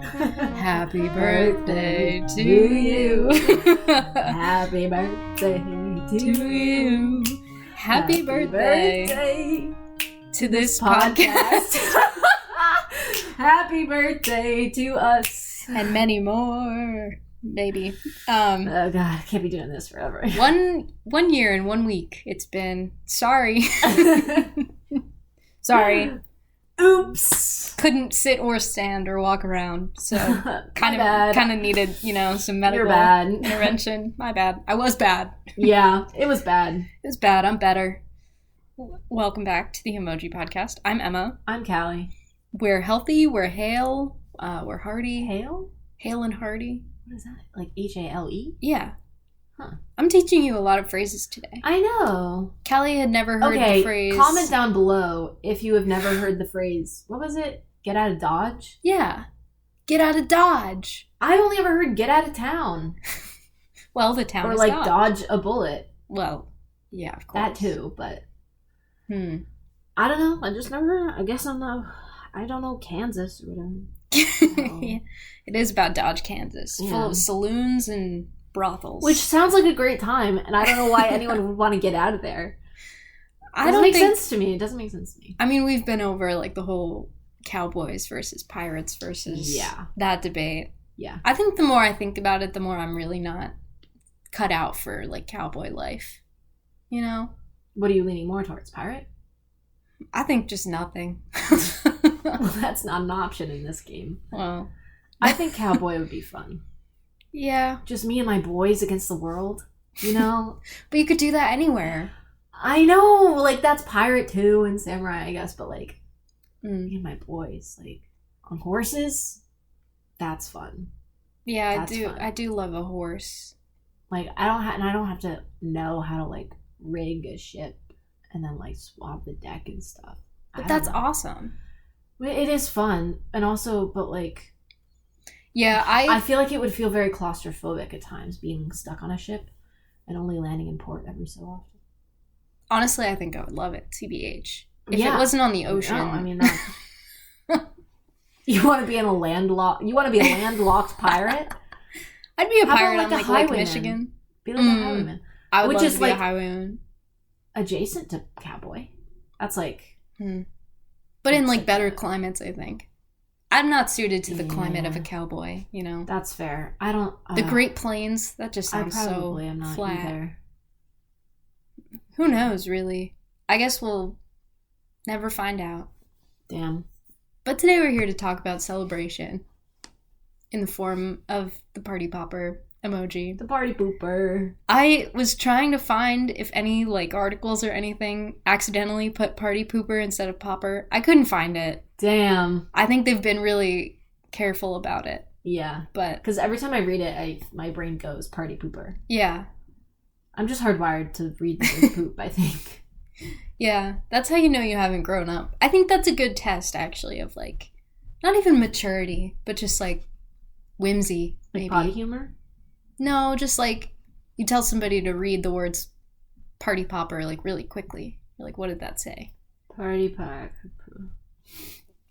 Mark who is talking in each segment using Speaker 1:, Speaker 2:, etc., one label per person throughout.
Speaker 1: Happy birthday to you.
Speaker 2: Happy birthday to you.
Speaker 1: Happy birthday to this podcast.
Speaker 2: Happy birthday to us.
Speaker 1: And many more, baby.
Speaker 2: Oh God, I can't be doing this forever.
Speaker 1: 1 year and 1 week it's been. Sorry. Sorry.
Speaker 2: Oops.
Speaker 1: Couldn't sit or stand or walk around, so kind of needed, some medical intervention. My bad. I was bad.
Speaker 2: Yeah, it was bad.
Speaker 1: It was bad. I'm better. Welcome back to the Emoji podcast. I'm Emma.
Speaker 2: I'm Callie.
Speaker 1: We're healthy. We're hale. We're hearty.
Speaker 2: Hale?
Speaker 1: Hale and hearty.
Speaker 2: What is that? Like Hale?
Speaker 1: Yeah.
Speaker 2: Huh.
Speaker 1: I'm teaching you a lot of phrases today.
Speaker 2: I know.
Speaker 1: Callie had never heard the phrase.
Speaker 2: Comment down below if you have never heard the phrase. What was it? Get out of Dodge?
Speaker 1: Yeah. Get out of Dodge.
Speaker 2: I've only ever heard get out of town.
Speaker 1: Well, the town is
Speaker 2: Dodge.
Speaker 1: Dodge.
Speaker 2: Dodge a bullet.
Speaker 1: Well, yeah, of course.
Speaker 2: That too, but...
Speaker 1: I
Speaker 2: don't know. I just never... I guess I'm not... I don't know Kansas or whatever.
Speaker 1: Yeah. It is about Dodge, Kansas. Yeah. Full of saloons and brothels.
Speaker 2: Which sounds like a great time, and I don't know why anyone would want to get out of there. It doesn't make sense to me. It doesn't make sense to me.
Speaker 1: I mean, we've been over like the whole cowboys versus pirates versus that debate.
Speaker 2: Yeah.
Speaker 1: I think the more I think about it, the more I'm really not cut out for like cowboy life. You know?
Speaker 2: What are you leaning more towards? Pirate?
Speaker 1: I think just nothing.
Speaker 2: Well, that's not an option in this game.
Speaker 1: Well,
Speaker 2: I think cowboy would be fun.
Speaker 1: Yeah.
Speaker 2: Just me and my boys against the world, But
Speaker 1: you could do that anywhere.
Speaker 2: I know, like, that's pirate too and samurai, I guess, but, like, me and my boys, like, on horses, that's fun.
Speaker 1: Yeah,
Speaker 2: that's fun.
Speaker 1: I do love a horse.
Speaker 2: Like, I don't have to know how to, like, rig a ship and then, like, swab the deck and stuff.
Speaker 1: But that's awesome.
Speaker 2: It is fun, and also, but, like...
Speaker 1: Yeah,
Speaker 2: I feel like it would feel very claustrophobic at times, being stuck on a ship and only landing in port every so often.
Speaker 1: Honestly, I think I would love it, TBH. If it wasn't on the ocean.
Speaker 2: No, I mean, you want to be a landlocked pirate?
Speaker 1: I'd be a pirate on
Speaker 2: like
Speaker 1: Lake Michigan.
Speaker 2: Be like a highwayman.
Speaker 1: I would love to be a highwayman.
Speaker 2: Adjacent to cowboy. That's like...
Speaker 1: But in like better climates, I think. I'm not suited to the climate of a cowboy,
Speaker 2: That's fair. I don't...
Speaker 1: the Great Plains, that just sounds so
Speaker 2: am not
Speaker 1: flat.
Speaker 2: Either.
Speaker 1: Who knows, really? I guess we'll never find out.
Speaker 2: Damn.
Speaker 1: But today we're here to talk about celebration in the form of the party popper emoji.
Speaker 2: The party pooper.
Speaker 1: I was trying to find if any like articles or anything accidentally put party pooper instead of popper. I couldn't find it.
Speaker 2: Damn.
Speaker 1: I think they've been really careful about it.
Speaker 2: Yeah.
Speaker 1: But
Speaker 2: because every time I read it, my brain goes party pooper.
Speaker 1: Yeah.
Speaker 2: I'm just hardwired to read the word poop, I think.
Speaker 1: Yeah. That's how you know you haven't grown up. I think that's a good test, actually, of like, not even maturity, but just like whimsy, maybe.
Speaker 2: Like potty humor?
Speaker 1: No, just like you tell somebody to read the words party popper like really quickly. You're like, what did that say?
Speaker 2: Party popper.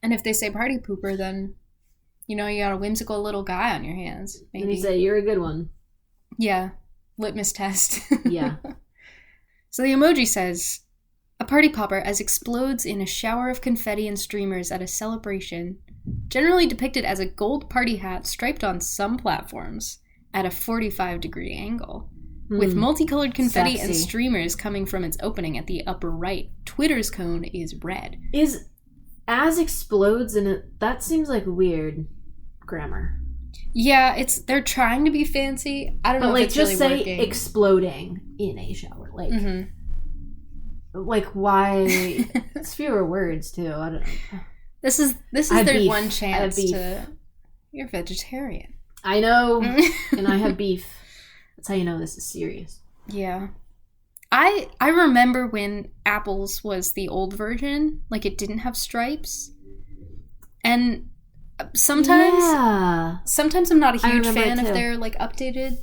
Speaker 1: And if they say party pooper, then you got a whimsical little guy on your hands. Maybe.
Speaker 2: And you say, you're a good one.
Speaker 1: Yeah. Litmus test.
Speaker 2: Yeah.
Speaker 1: So the emoji says, a party popper as explodes in a shower of confetti and streamers at a celebration, generally depicted as a gold party hat striped on some platforms at a 45-degree angle, with multicolored confetti and streamers coming from its opening at the upper right. Twitter's cone is red.
Speaker 2: Is as explodes in it, that seems like weird grammar.
Speaker 1: Yeah, they're trying to be fancy. I don't know if it's really working.
Speaker 2: Just say exploding in a shower. Like, like why? It's fewer words too. I don't know.
Speaker 1: This is their one chance to... You're vegetarian.
Speaker 2: I know, and I have beef. That's how you know this is serious.
Speaker 1: Yeah. I remember when Apple's was the old version, like it didn't have stripes. And sometimes I'm not a huge fan of their like updated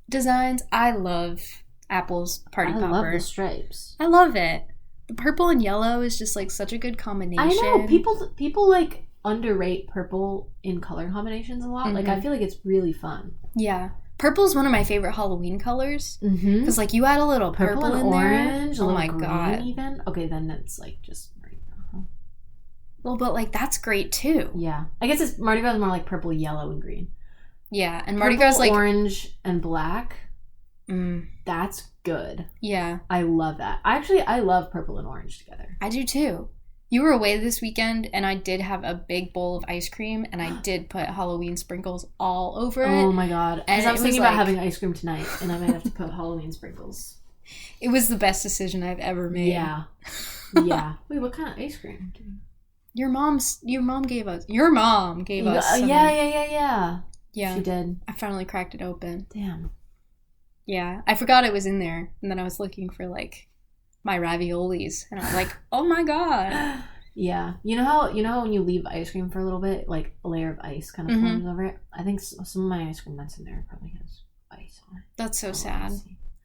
Speaker 1: designs. I love Apple's party popper. I
Speaker 2: love the stripes.
Speaker 1: I love it. The purple and yellow is just like such a good combination.
Speaker 2: I know. People like underrate purple in color combinations a lot.
Speaker 1: Mm-hmm.
Speaker 2: Like, I feel like it's really fun.
Speaker 1: Yeah. Purple is one of my favorite Halloween colors.
Speaker 2: Mm-hmm.
Speaker 1: Because, like, you add a little purple
Speaker 2: and
Speaker 1: in
Speaker 2: orange,
Speaker 1: there.
Speaker 2: a
Speaker 1: Oh,
Speaker 2: little
Speaker 1: my
Speaker 2: green
Speaker 1: God.
Speaker 2: even. Okay, then it's, like, just...
Speaker 1: Well, but, like, that's great, too.
Speaker 2: Yeah. I guess it's Mardi Gras is more like purple, yellow, and green.
Speaker 1: Yeah, and Mardi Gras, like...
Speaker 2: orange, and black. That's good.
Speaker 1: Yeah.
Speaker 2: I love that. I love purple and orange together.
Speaker 1: I do, too. You were away this weekend, and I did have a big bowl of ice cream, and I did put Halloween sprinkles all over it.
Speaker 2: Oh, my God. Because I was thinking about
Speaker 1: like,
Speaker 2: having ice cream tonight, and I might have to put Halloween sprinkles.
Speaker 1: It was the best decision I've ever made.
Speaker 2: Yeah. Yeah. Wait, what kind of ice cream?
Speaker 1: Your mom gave us some.
Speaker 2: Yeah.
Speaker 1: Yeah.
Speaker 2: She did.
Speaker 1: I finally cracked it open.
Speaker 2: Damn.
Speaker 1: Yeah. I forgot it was in there. And then I was looking for, like, my raviolis. And I was like, oh my God.
Speaker 2: Yeah. You know how when you leave ice cream for a little bit, like, a layer of ice kind of forms over it? I think some of my ice cream that's in there probably has ice on it.
Speaker 1: That's so sad.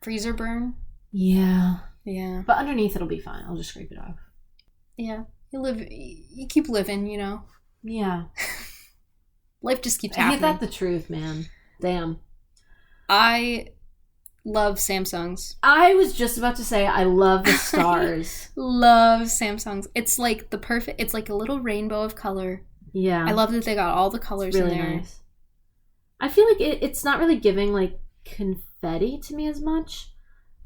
Speaker 1: Freezer burn?
Speaker 2: Yeah.
Speaker 1: Yeah.
Speaker 2: But underneath it'll be fine. I'll just scrape it off.
Speaker 1: Yeah. You keep living, you know?
Speaker 2: Yeah.
Speaker 1: Life just keeps happening.
Speaker 2: Ain't that the truth, man? Damn.
Speaker 1: I love Samsungs.
Speaker 2: I was just about to say I love the stars.
Speaker 1: Love Samsungs. It's like it's like a little rainbow of color.
Speaker 2: Yeah.
Speaker 1: I love that they got all the colors
Speaker 2: really
Speaker 1: in there.
Speaker 2: Nice. I feel like it's not really giving, like, confetti to me as much.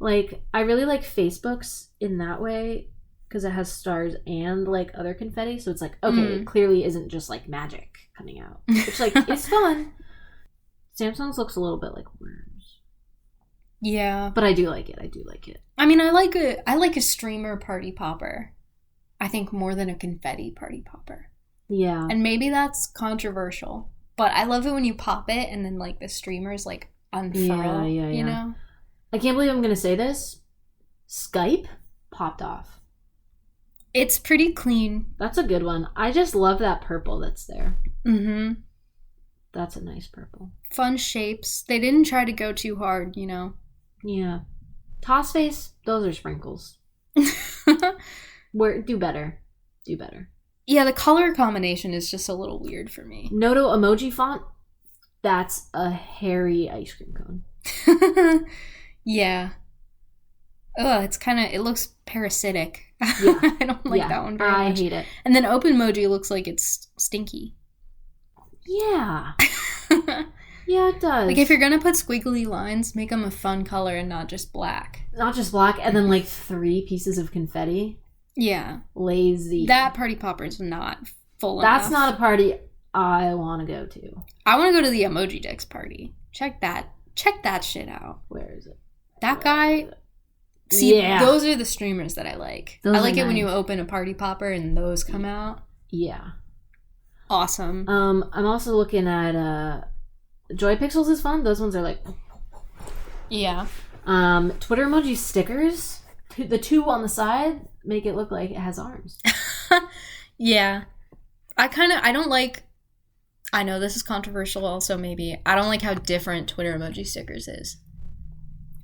Speaker 2: Like, I really like Facebook's in that way. Because it has stars and, like, other confetti. So it's like, okay, it clearly isn't just, like, magic coming out. Which, like, it's fun. Samsung's looks a little bit like worms.
Speaker 1: Yeah.
Speaker 2: But I do like it.
Speaker 1: I mean, I like a streamer party popper. I think more than a confetti party popper.
Speaker 2: Yeah.
Speaker 1: And maybe that's controversial. But I love it when you pop it and then, like, the streamers, like, unfurl, you know?
Speaker 2: I can't believe I'm going to say this. Skype popped off.
Speaker 1: It's pretty clean.
Speaker 2: That's a good one. I just love that purple that's there.
Speaker 1: Mm-hmm.
Speaker 2: That's a nice purple.
Speaker 1: Fun shapes. They didn't try to go too hard, you know?
Speaker 2: Yeah. Toss face, those are sprinkles. Do better.
Speaker 1: Yeah, the color combination is just a little weird for me.
Speaker 2: Noto emoji font, that's a hairy ice cream cone.
Speaker 1: Yeah. Ugh, it looks parasitic.
Speaker 2: Yeah.
Speaker 1: I don't like that one very much.
Speaker 2: I hate it.
Speaker 1: And then open emoji looks like it's stinky.
Speaker 2: Yeah. Yeah, it does.
Speaker 1: Like, if you're gonna put squiggly lines, make them a fun color and not just black.
Speaker 2: Not just black, and then, like, 3 pieces of confetti.
Speaker 1: Yeah.
Speaker 2: Lazy.
Speaker 1: That party popper's not full
Speaker 2: That's
Speaker 1: enough.
Speaker 2: not a party I want to go to.
Speaker 1: I want to go to the Emoji Dex party. Check that shit out.
Speaker 2: Where is it?
Speaker 1: That guy... See,
Speaker 2: yeah.
Speaker 1: Those are the streamers that I like. I like it when you open a party popper and those come out.
Speaker 2: Yeah.
Speaker 1: Awesome.
Speaker 2: I'm also looking at Joy Pixels is fun. Those ones are like...
Speaker 1: Yeah.
Speaker 2: Twitter emoji stickers. The 2 on the side make it look like it has arms.
Speaker 1: Yeah. I don't like... I know this is controversial also, maybe. I don't like how different Twitter emoji stickers is.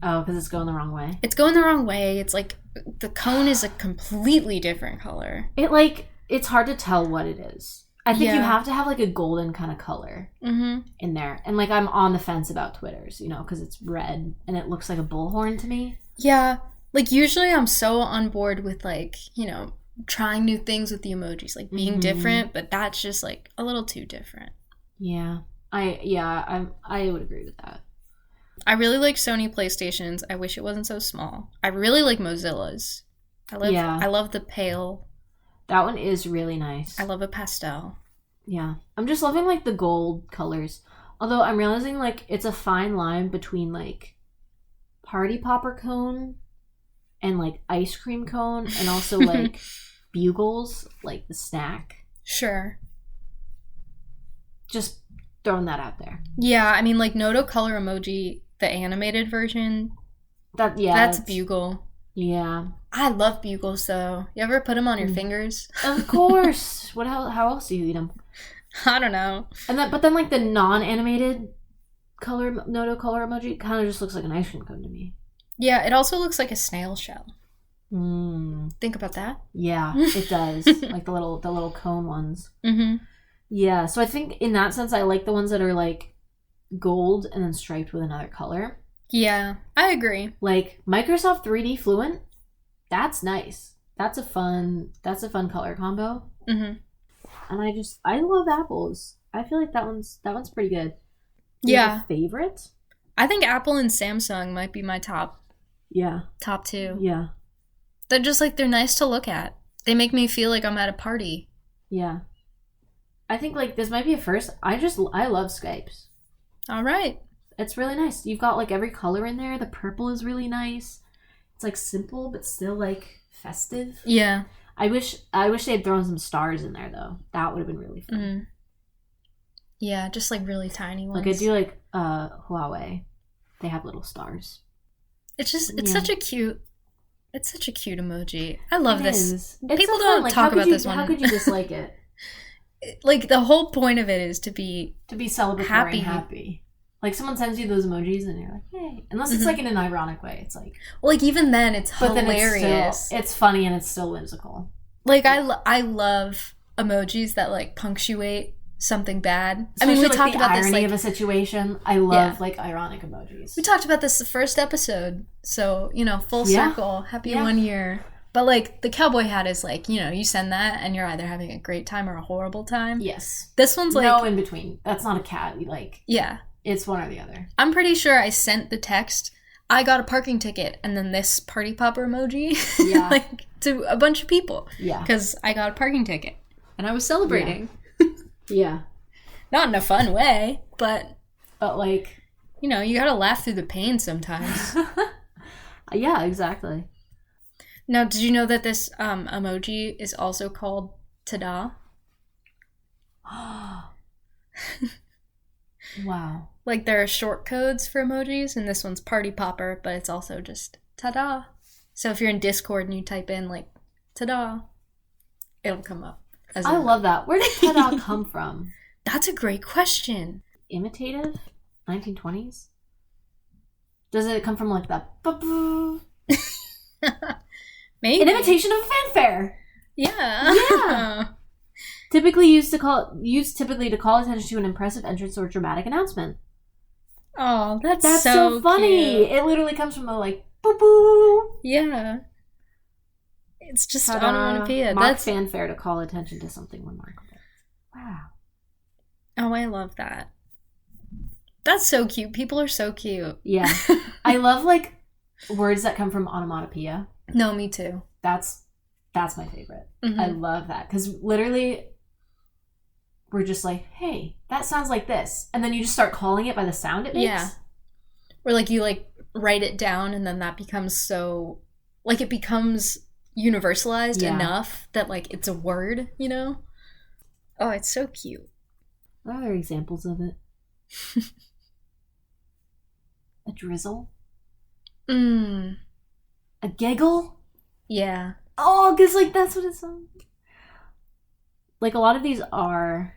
Speaker 2: Oh, because it's going the wrong way?
Speaker 1: It's going the wrong way. It's like the cone is a completely different color.
Speaker 2: It's hard to tell what it is. I think you have to have, like, a golden kind of color in there. And, like, I'm on the fence about Twitters, you know, because it's red and it looks like a bullhorn to me.
Speaker 1: Yeah. Like, usually I'm so on board with, like, you know, trying new things with the emojis, like being different, but that's just, like, a little too different.
Speaker 2: Yeah. I would agree with that.
Speaker 1: I really like Sony PlayStations. I wish it wasn't so small. I really like Mozilla's. I love the pale.
Speaker 2: That one is really nice.
Speaker 1: I love a pastel.
Speaker 2: Yeah. I'm just loving, like, the gold colors. Although I'm realizing, like, it's a fine line between, like, party popper cone and, like, ice cream cone and also, like, bugles, like the snack.
Speaker 1: Sure.
Speaker 2: Just throwing that out there.
Speaker 1: Yeah, I mean, like, Noto Color Emoji, the animated version, that's bugle.
Speaker 2: Yeah.
Speaker 1: I love bugles, though. You ever put them on your fingers?
Speaker 2: Of course. How else do you eat them?
Speaker 1: I don't know.
Speaker 2: But then, like, the non-animated Noto color emoji kind of just looks like an ice cream cone to me.
Speaker 1: Yeah, it also looks like a snail shell.
Speaker 2: Mm.
Speaker 1: Think about that.
Speaker 2: Yeah, it does. Like the little cone ones.
Speaker 1: Mm-hmm.
Speaker 2: Yeah, so I think in that sense, I like the ones that are like gold and then striped with another color.
Speaker 1: Yeah, I agree.
Speaker 2: Like Microsoft 3D Fluent, that's nice. That's a fun color combo.
Speaker 1: Mm-hmm.
Speaker 2: And I love apples. I feel like that one's pretty good. Do you have
Speaker 1: Yeah,
Speaker 2: a favorite?
Speaker 1: I think Apple and Samsung might be my
Speaker 2: Yeah.
Speaker 1: top two.
Speaker 2: Yeah.
Speaker 1: They're just like they're nice to look at. They make me feel like I'm at a party.
Speaker 2: Yeah. I think like this might be a first. I love Skypes.
Speaker 1: All right.
Speaker 2: It's really nice. You've got like every color in there. The purple is really nice. It's like simple but still like festive.
Speaker 1: Yeah.
Speaker 2: I wish they had thrown some stars in there though. That would have been really fun.
Speaker 1: Mm. Yeah, just like really tiny ones.
Speaker 2: Like I do like Huawei. They have little stars.
Speaker 1: It's
Speaker 2: Yeah.
Speaker 1: such a cute emoji. I love this.
Speaker 2: It's
Speaker 1: People
Speaker 2: so
Speaker 1: don't
Speaker 2: fun. Like,
Speaker 1: talk about this one.
Speaker 2: How could you dislike it?
Speaker 1: Like the whole point of it is to be
Speaker 2: Celebratory
Speaker 1: happy.
Speaker 2: and happy. Like someone sends you those emojis and you're like, hey. Unless it's like in an ironic way. It's like
Speaker 1: like even then it's
Speaker 2: but
Speaker 1: hilarious.
Speaker 2: then it's funny and it's still whimsical.
Speaker 1: Like I love emojis that like punctuate something bad.
Speaker 2: Especially,
Speaker 1: I mean, we
Speaker 2: like,
Speaker 1: talked
Speaker 2: the
Speaker 1: about
Speaker 2: irony
Speaker 1: this like
Speaker 2: of a situation. I love like ironic emojis.
Speaker 1: we talked about this the first episode. So, full circle. Happy 1 year. But like the cowboy hat is like, you send that and you're either having a great time or a horrible time.
Speaker 2: Yes.
Speaker 1: This one's like
Speaker 2: no in between. That's not a cat.
Speaker 1: Yeah.
Speaker 2: It's one or the other.
Speaker 1: I'm pretty sure I sent the text, I got a parking ticket, and then this party popper emoji.
Speaker 2: Yeah.
Speaker 1: like to a bunch of people.
Speaker 2: Yeah.
Speaker 1: Because I got a parking ticket. And I was celebrating.
Speaker 2: Yeah.
Speaker 1: Not in a fun way, but
Speaker 2: like
Speaker 1: you gotta laugh through the pain sometimes.
Speaker 2: yeah, exactly.
Speaker 1: Now, did you know that this emoji is also called ta-da?
Speaker 2: Wow.
Speaker 1: Like there are short codes for emojis, and this one's party popper, but it's also just ta-da. So if you're in Discord and you type in like ta-da, it'll come up.
Speaker 2: I love that. Where did ta-da come from?
Speaker 1: That's a great question.
Speaker 2: Imitative? 1920s? Does it come from like the
Speaker 1: Maybe.
Speaker 2: an imitation of a fanfare?
Speaker 1: Yeah.
Speaker 2: Yeah. Typically used to call attention to an impressive entrance or dramatic announcement.
Speaker 1: Oh, that's
Speaker 2: so funny.
Speaker 1: Cute.
Speaker 2: It literally comes from a like boo boo.
Speaker 1: Yeah. It's just
Speaker 2: Ta-da.
Speaker 1: onomatopoeia.
Speaker 2: That's fanfare to call attention to something remarkable. Wow.
Speaker 1: Oh, I love that. That's so cute. People are so cute.
Speaker 2: Yeah. I love like words that come from onomatopoeia.
Speaker 1: No, me too.
Speaker 2: That's my favorite.
Speaker 1: Mm-hmm.
Speaker 2: I love that because literally we're just like, hey, that sounds like this, and then you just start calling it by the sound it makes.
Speaker 1: Yeah. Or like you like write it down, and then that becomes so like it becomes universalized enough that like it's a word. Oh, it's so cute.
Speaker 2: What are examples of it? A drizzle.
Speaker 1: A
Speaker 2: giggle.
Speaker 1: Yeah.
Speaker 2: Oh, because like that's what it sounds like. A lot of these are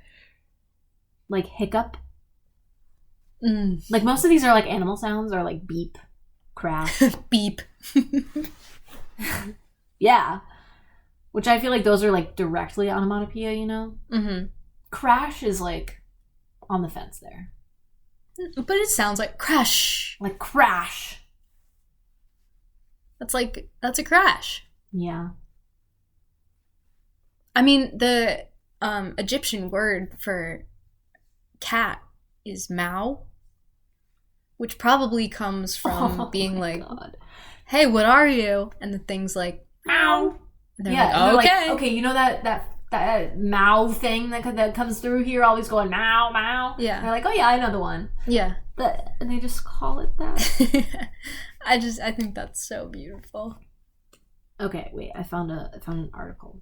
Speaker 2: like hiccup. Like most of these are like animal sounds or like beep, crash,
Speaker 1: beep.
Speaker 2: Yeah, which I feel like those are like directly onomatopoeia.
Speaker 1: Mm-hmm.
Speaker 2: Crash is like on the fence there,
Speaker 1: but it sounds like crash.
Speaker 2: like crash.
Speaker 1: That's a crash.
Speaker 2: Yeah.
Speaker 1: I mean, the Egyptian word for cat is Mao, which probably comes from being like,
Speaker 2: God.
Speaker 1: hey, what are you? And the thing's like, meow. And they're
Speaker 2: Yeah,
Speaker 1: like,
Speaker 2: and
Speaker 1: okay.
Speaker 2: they're like, okay, you know that Mao thing that comes through here, always going Mao, Mao?
Speaker 1: Yeah.
Speaker 2: And they're like, oh yeah, I know the one.
Speaker 1: Yeah.
Speaker 2: And they just call it that.
Speaker 1: I think that's so beautiful.
Speaker 2: Okay, wait, I found an article.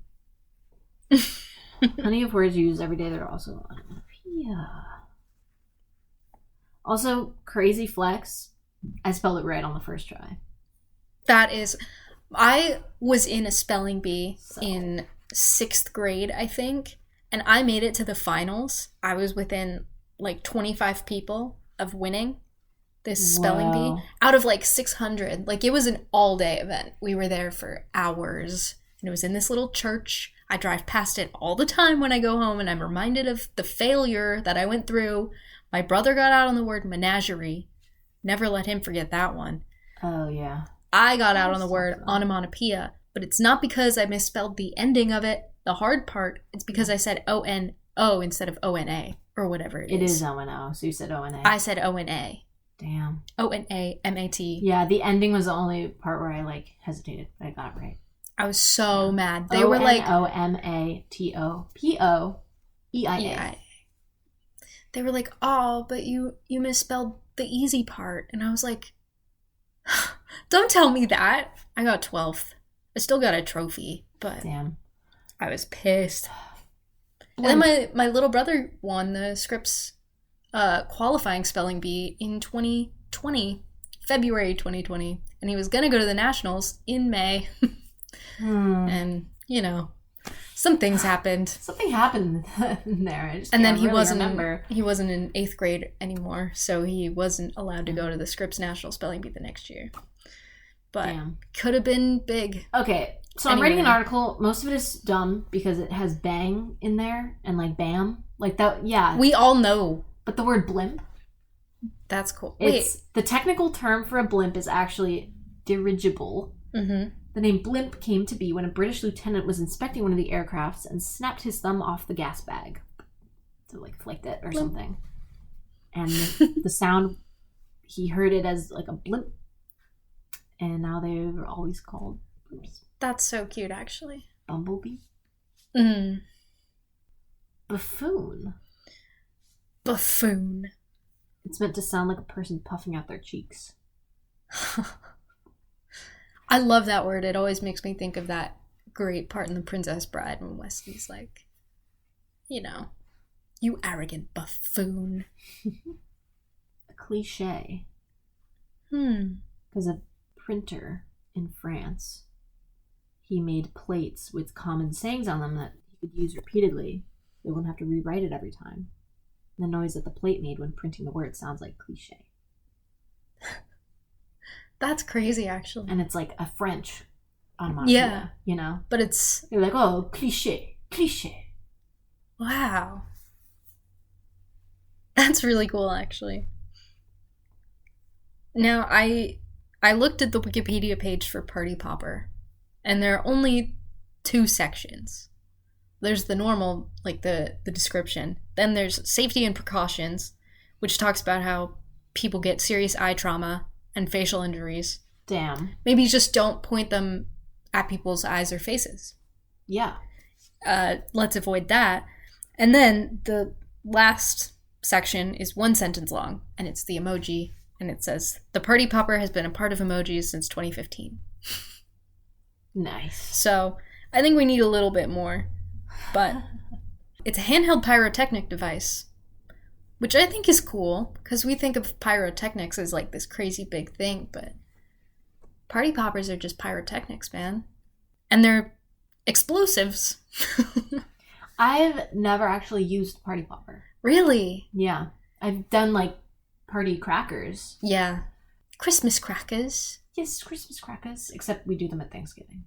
Speaker 2: Plenty of words used every day that are also onomatopoeia. Also, crazy flex. I spelled it right on the first try.
Speaker 1: I was in a spelling bee in 6th grade, I think, and I made it to the finals. I was within like 25 people of winning this spelling bee out of like 600. Like it was an all-day event. We were there for hours, and it was in this little church. I drive past it all the time when I go home, and I'm reminded of the failure that I went through. My brother got out on the word menagerie. Never let him forget that one.
Speaker 2: Oh, yeah.
Speaker 1: I got out on the word onomatopoeia, but it's not because I misspelled the ending of it, the hard part. It's because I said O-N-O instead of O-N-A, or whatever it is.
Speaker 2: It is O-N-O, so you said O-N-A.
Speaker 1: I said O-N-A.
Speaker 2: Damn.
Speaker 1: O-N-A-M-A-T.
Speaker 2: Yeah, the ending was the only part where I, hesitated, but I got it right.
Speaker 1: I was so mad. They were like...
Speaker 2: O-N-O-M-A-T-O-P-O-E-I-A.
Speaker 1: They were like, oh, but you misspelled the easy part. And I was like, don't tell me that. I got 12th. I still got a trophy, but
Speaker 2: damn,
Speaker 1: I was pissed. And then my little brother won the Scripps qualifying spelling bee in 2020, February 2020. And he was going to go to the Nationals in May. And, some things happened.
Speaker 2: Something happened there. I just
Speaker 1: and then
Speaker 2: he wasn't
Speaker 1: in 8th grade anymore, so he wasn't allowed to go to the Scripps National Spelling Bee the next year. But could have been big.
Speaker 2: Okay, so I'm reading an article. Most of it is dumb because it has bang in there and bam. That, yeah.
Speaker 1: We all know.
Speaker 2: But the word blimp.
Speaker 1: That's cool.
Speaker 2: The technical term for a blimp is actually dirigible. Mm-hmm. The name blimp came to be when a British lieutenant was inspecting one of the aircrafts and snapped his thumb off the gas bag to flicked it or blimp. Something. And the sound, he heard it as a blimp. And now they're always called blimps.
Speaker 1: That's so cute, actually.
Speaker 2: Bumblebee. Buffoon.
Speaker 1: Buffoon.
Speaker 2: It's meant to sound like a person puffing out their cheeks.
Speaker 1: I love that word. It always makes me think of that great part in The Princess Bride when Wesley's like, you arrogant buffoon.
Speaker 2: A cliche. Because a printer in France, he made plates with common sayings on them that he could use repeatedly. They wouldn't have to rewrite it every time. The noise that the plate made when printing the word sounds like cliche.
Speaker 1: That's crazy, actually.
Speaker 2: And it's a French onomatopoeia,
Speaker 1: But it's...
Speaker 2: You're like, oh, cliche, cliche.
Speaker 1: Wow. That's really cool, actually. Now, I looked at the Wikipedia page for Party Popper, and there are only 2 sections. There's the normal, the description. Then there's safety and precautions, which talks about how people get serious eye trauma and facial injuries.
Speaker 2: Damn.
Speaker 1: Maybe just don't point them at people's eyes or faces.
Speaker 2: Yeah.
Speaker 1: Let's avoid that. And then the last section is 1 sentence long, and it's the emoji, and it says, the Party Popper has been a part of emojis since 2015.
Speaker 2: Nice.
Speaker 1: So I think we need a little bit more. But it's a handheld pyrotechnic device, which I think is cool, because we think of pyrotechnics as this crazy big thing, but party poppers are just pyrotechnics, man. And they're explosives.
Speaker 2: I've never actually used party popper.
Speaker 1: Really?
Speaker 2: Yeah. I've done party crackers.
Speaker 1: Yeah. Christmas crackers.
Speaker 2: Yes, Christmas crackers, except we do them at Thanksgiving.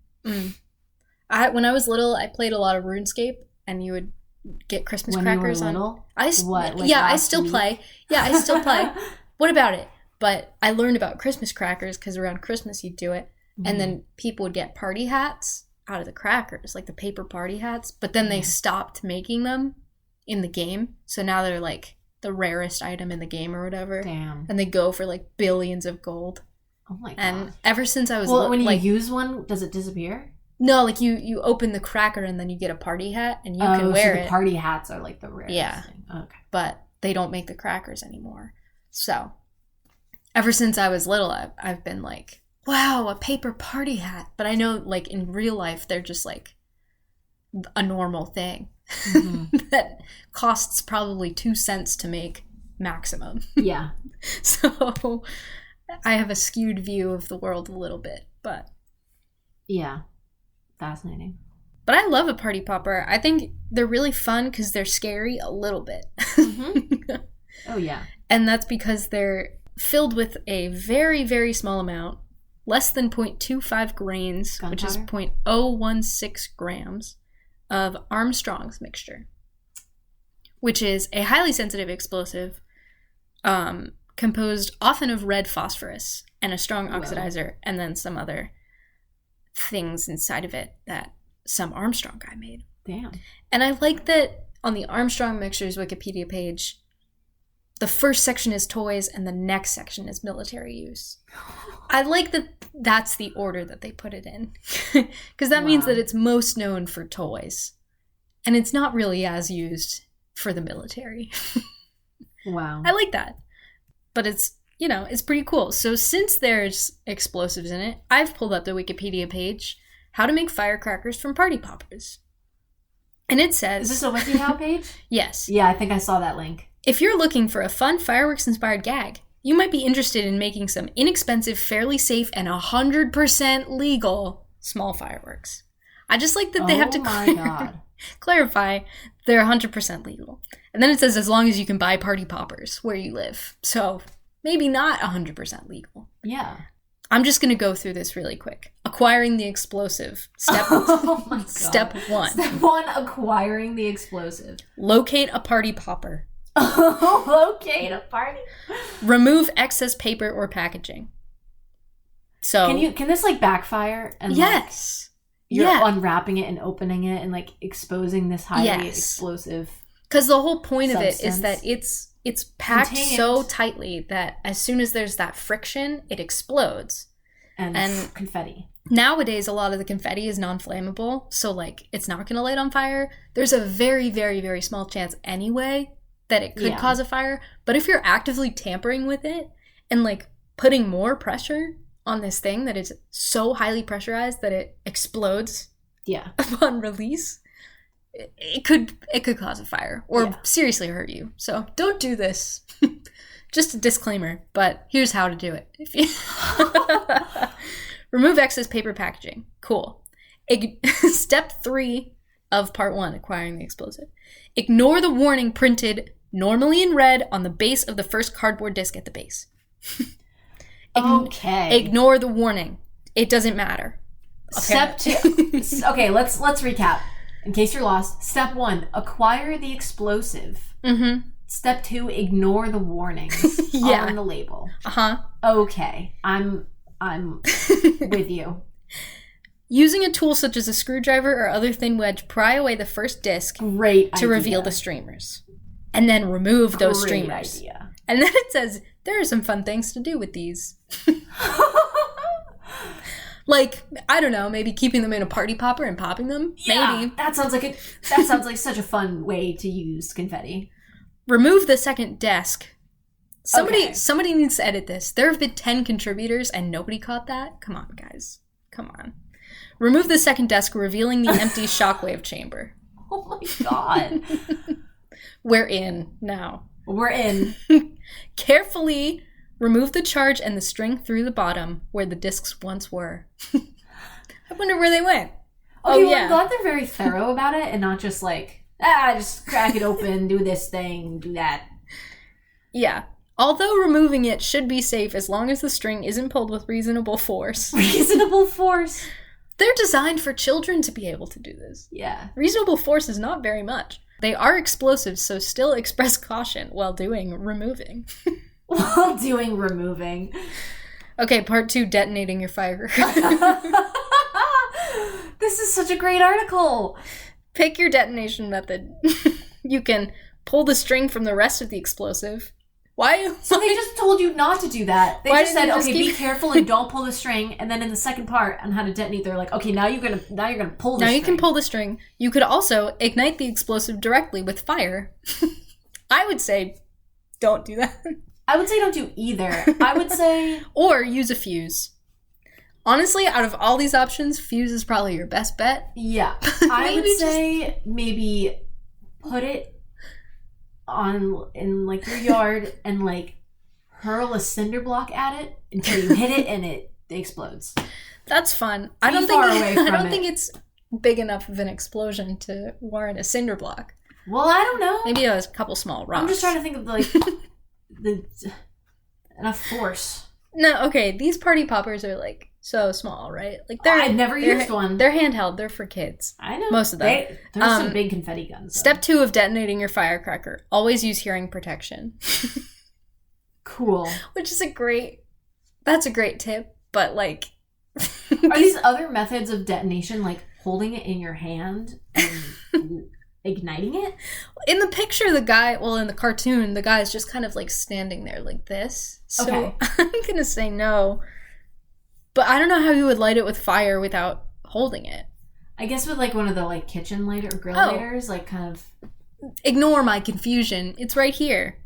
Speaker 1: When I was little, I played a lot of RuneScape, and you would get Christmas crackers
Speaker 2: on. I still
Speaker 1: play. Yeah, I still play. What about it? But I learned about Christmas crackers because around Christmas you'd do it, and then people would get party hats out of the crackers, the paper party hats. But then they stopped making them in the game, so now they're the rarest item in the game or whatever.
Speaker 2: Damn.
Speaker 1: And they go for billions of gold.
Speaker 2: Oh my god.
Speaker 1: And ever since I was
Speaker 2: when you use one, does it disappear?
Speaker 1: No, you open the cracker and then you get a party hat and you can wear it.
Speaker 2: The party hats are the rarest thing. Okay.
Speaker 1: But they don't make the crackers anymore. So, ever since I was little, I've been wow, a paper party hat. But I know, in real life, they're just, a normal thing. That costs probably 2 cents to make maximum.
Speaker 2: Yeah.
Speaker 1: So, I have a skewed view of the world a little bit, but...
Speaker 2: Yeah. Fascinating.
Speaker 1: But I love a party popper. I think they're really fun because they're scary a little bit.
Speaker 2: Oh, yeah.
Speaker 1: And that's because they're filled with a very, very small amount, less than 0.25 grains, which is 0.016 grams, of Armstrong's mixture, which is a highly sensitive explosive composed often of red phosphorus and a strong oxidizer, and then some other things inside of it that some Armstrong guy made.
Speaker 2: Damn.
Speaker 1: And I like that on the Armstrong Mixtures Wikipedia page, the first section is toys and the next section is military use. I like that that's the order that they put it in. Because that means that it's most known for toys. And it's not really as used for the military.
Speaker 2: Wow.
Speaker 1: I like that. But it's, it's pretty cool. So since there's explosives in it, I've pulled up the Wikipedia page, how to make firecrackers from party poppers. And it says...
Speaker 2: Is this a WikiHow page?
Speaker 1: Yes.
Speaker 2: Yeah, I think I saw that link.
Speaker 1: If you're looking for a fun fireworks-inspired gag, you might be interested in making some inexpensive, fairly safe, and 100% legal small fireworks. I just like that they have to clarify they're 100% legal. And then it says as long as you can buy party poppers where you live. So maybe not 100% legal.
Speaker 2: Yeah.
Speaker 1: I'm just going to go through this really quick. Acquiring the explosive. Step 1.
Speaker 2: Step 1, acquiring the explosive.
Speaker 1: Locate a party popper.
Speaker 2: Locate a party.
Speaker 1: Remove excess paper or packaging. So
Speaker 2: can this like backfire? And
Speaker 1: yes.
Speaker 2: You're unwrapping it and opening it and like exposing this highly explosive.
Speaker 1: Because the whole point
Speaker 2: substance.
Speaker 1: of it is that it's packed so tightly that as soon as there's that friction, it explodes.
Speaker 2: And confetti.
Speaker 1: Nowadays, a lot of the confetti is non-flammable, so like it's not going to light on fire. There's a very, very, very small chance anyway that it could cause a fire. But if you're actively tampering with it and like putting more pressure on this thing that is so highly pressurized that it explodes upon release, it could cause a fire or seriously hurt you. So don't do this. Just a disclaimer, but here's how to do it. If you remove excess paper packaging. Cool. Step 3 of part 1, acquiring the explosive. Ignore the warning printed normally in red on the base of the first cardboard disc at the base.
Speaker 2: Okay.
Speaker 1: Ignore the warning. It doesn't matter.
Speaker 2: Step 2. Okay, let's recap. In case you're lost. Step 1, acquire the explosive. Mm-hmm. Step 2, ignore the warnings on the label.
Speaker 1: Uh-huh.
Speaker 2: Okay. I'm with you.
Speaker 1: Using a tool such as a screwdriver or other thin wedge, pry away the first disc to reveal the streamers. And then remove those streamers.
Speaker 2: Idea.
Speaker 1: And then it says, there are some fun things to do with these. Like, I don't know, maybe keeping them in a party popper and popping them?
Speaker 2: Yeah,
Speaker 1: maybe.
Speaker 2: That sounds like such a fun way to use confetti.
Speaker 1: Remove the second desk. Somebody needs to edit this. There have been 10 contributors and nobody caught that? Come on, guys. Come on. Remove the second desk, revealing the empty shockwave chamber.
Speaker 2: Oh my god.
Speaker 1: We're in now.
Speaker 2: We're in.
Speaker 1: Carefully remove the charge and the string through the bottom where the discs once were. I wonder where they went.
Speaker 2: Okay, I'm glad they're very thorough about it and not just like, just crack it open, do this thing, do that.
Speaker 1: Yeah. Although removing it should be safe as long as the string isn't pulled with reasonable force.
Speaker 2: Reasonable force?
Speaker 1: They're designed for children to be able to do this.
Speaker 2: Yeah.
Speaker 1: Reasonable force is not very much. They are explosives, so still express caution while doing removing.
Speaker 2: While doing removing.
Speaker 1: Okay, part 2, detonating your firecracker.
Speaker 2: This is such a great article.
Speaker 1: Pick your detonation method. You can pull the string from the rest of the explosive. Why?
Speaker 2: So they just told you not to do that. They just said, okay, be careful and don't pull the string. And then in the second part on how to detonate, they're like, okay, now you're gonna pull the string.
Speaker 1: Now you can pull the string. You could also ignite the explosive directly with fire. I would say, don't do that.
Speaker 2: I would say don't do either. I would say...
Speaker 1: Or use a fuse. Honestly, out of all these options, fuse is probably your best bet.
Speaker 2: Yeah. I would say maybe put it in like your yard and like hurl a cinder block at it until you hit it and it explodes.
Speaker 1: That's fun. I don't think it's big enough of an explosion to warrant a cinder block.
Speaker 2: Well, I don't know.
Speaker 1: Maybe a couple small rocks.
Speaker 2: I'm just trying to think of like enough force.
Speaker 1: No, okay. These party poppers are like so small, right? Like
Speaker 2: I've never used one.
Speaker 1: They're handheld. They're for kids.
Speaker 2: I know.
Speaker 1: Most of them.
Speaker 2: There's some big confetti guns. Though.
Speaker 1: Step 2 of detonating your firecracker. Always use hearing protection.
Speaker 2: Cool.
Speaker 1: Which is a great tip, but like...
Speaker 2: Are these other methods of detonation, like holding it in your hand and igniting it?
Speaker 1: In the picture, in the cartoon, the guy is just kind of like standing there like this. So
Speaker 2: okay.
Speaker 1: I'm going to say no. But I don't know how you would light it with fire without holding it.
Speaker 2: I guess with like one of the like kitchen lighter or grill lighters, like kind of...
Speaker 1: Ignore my confusion. It's right here.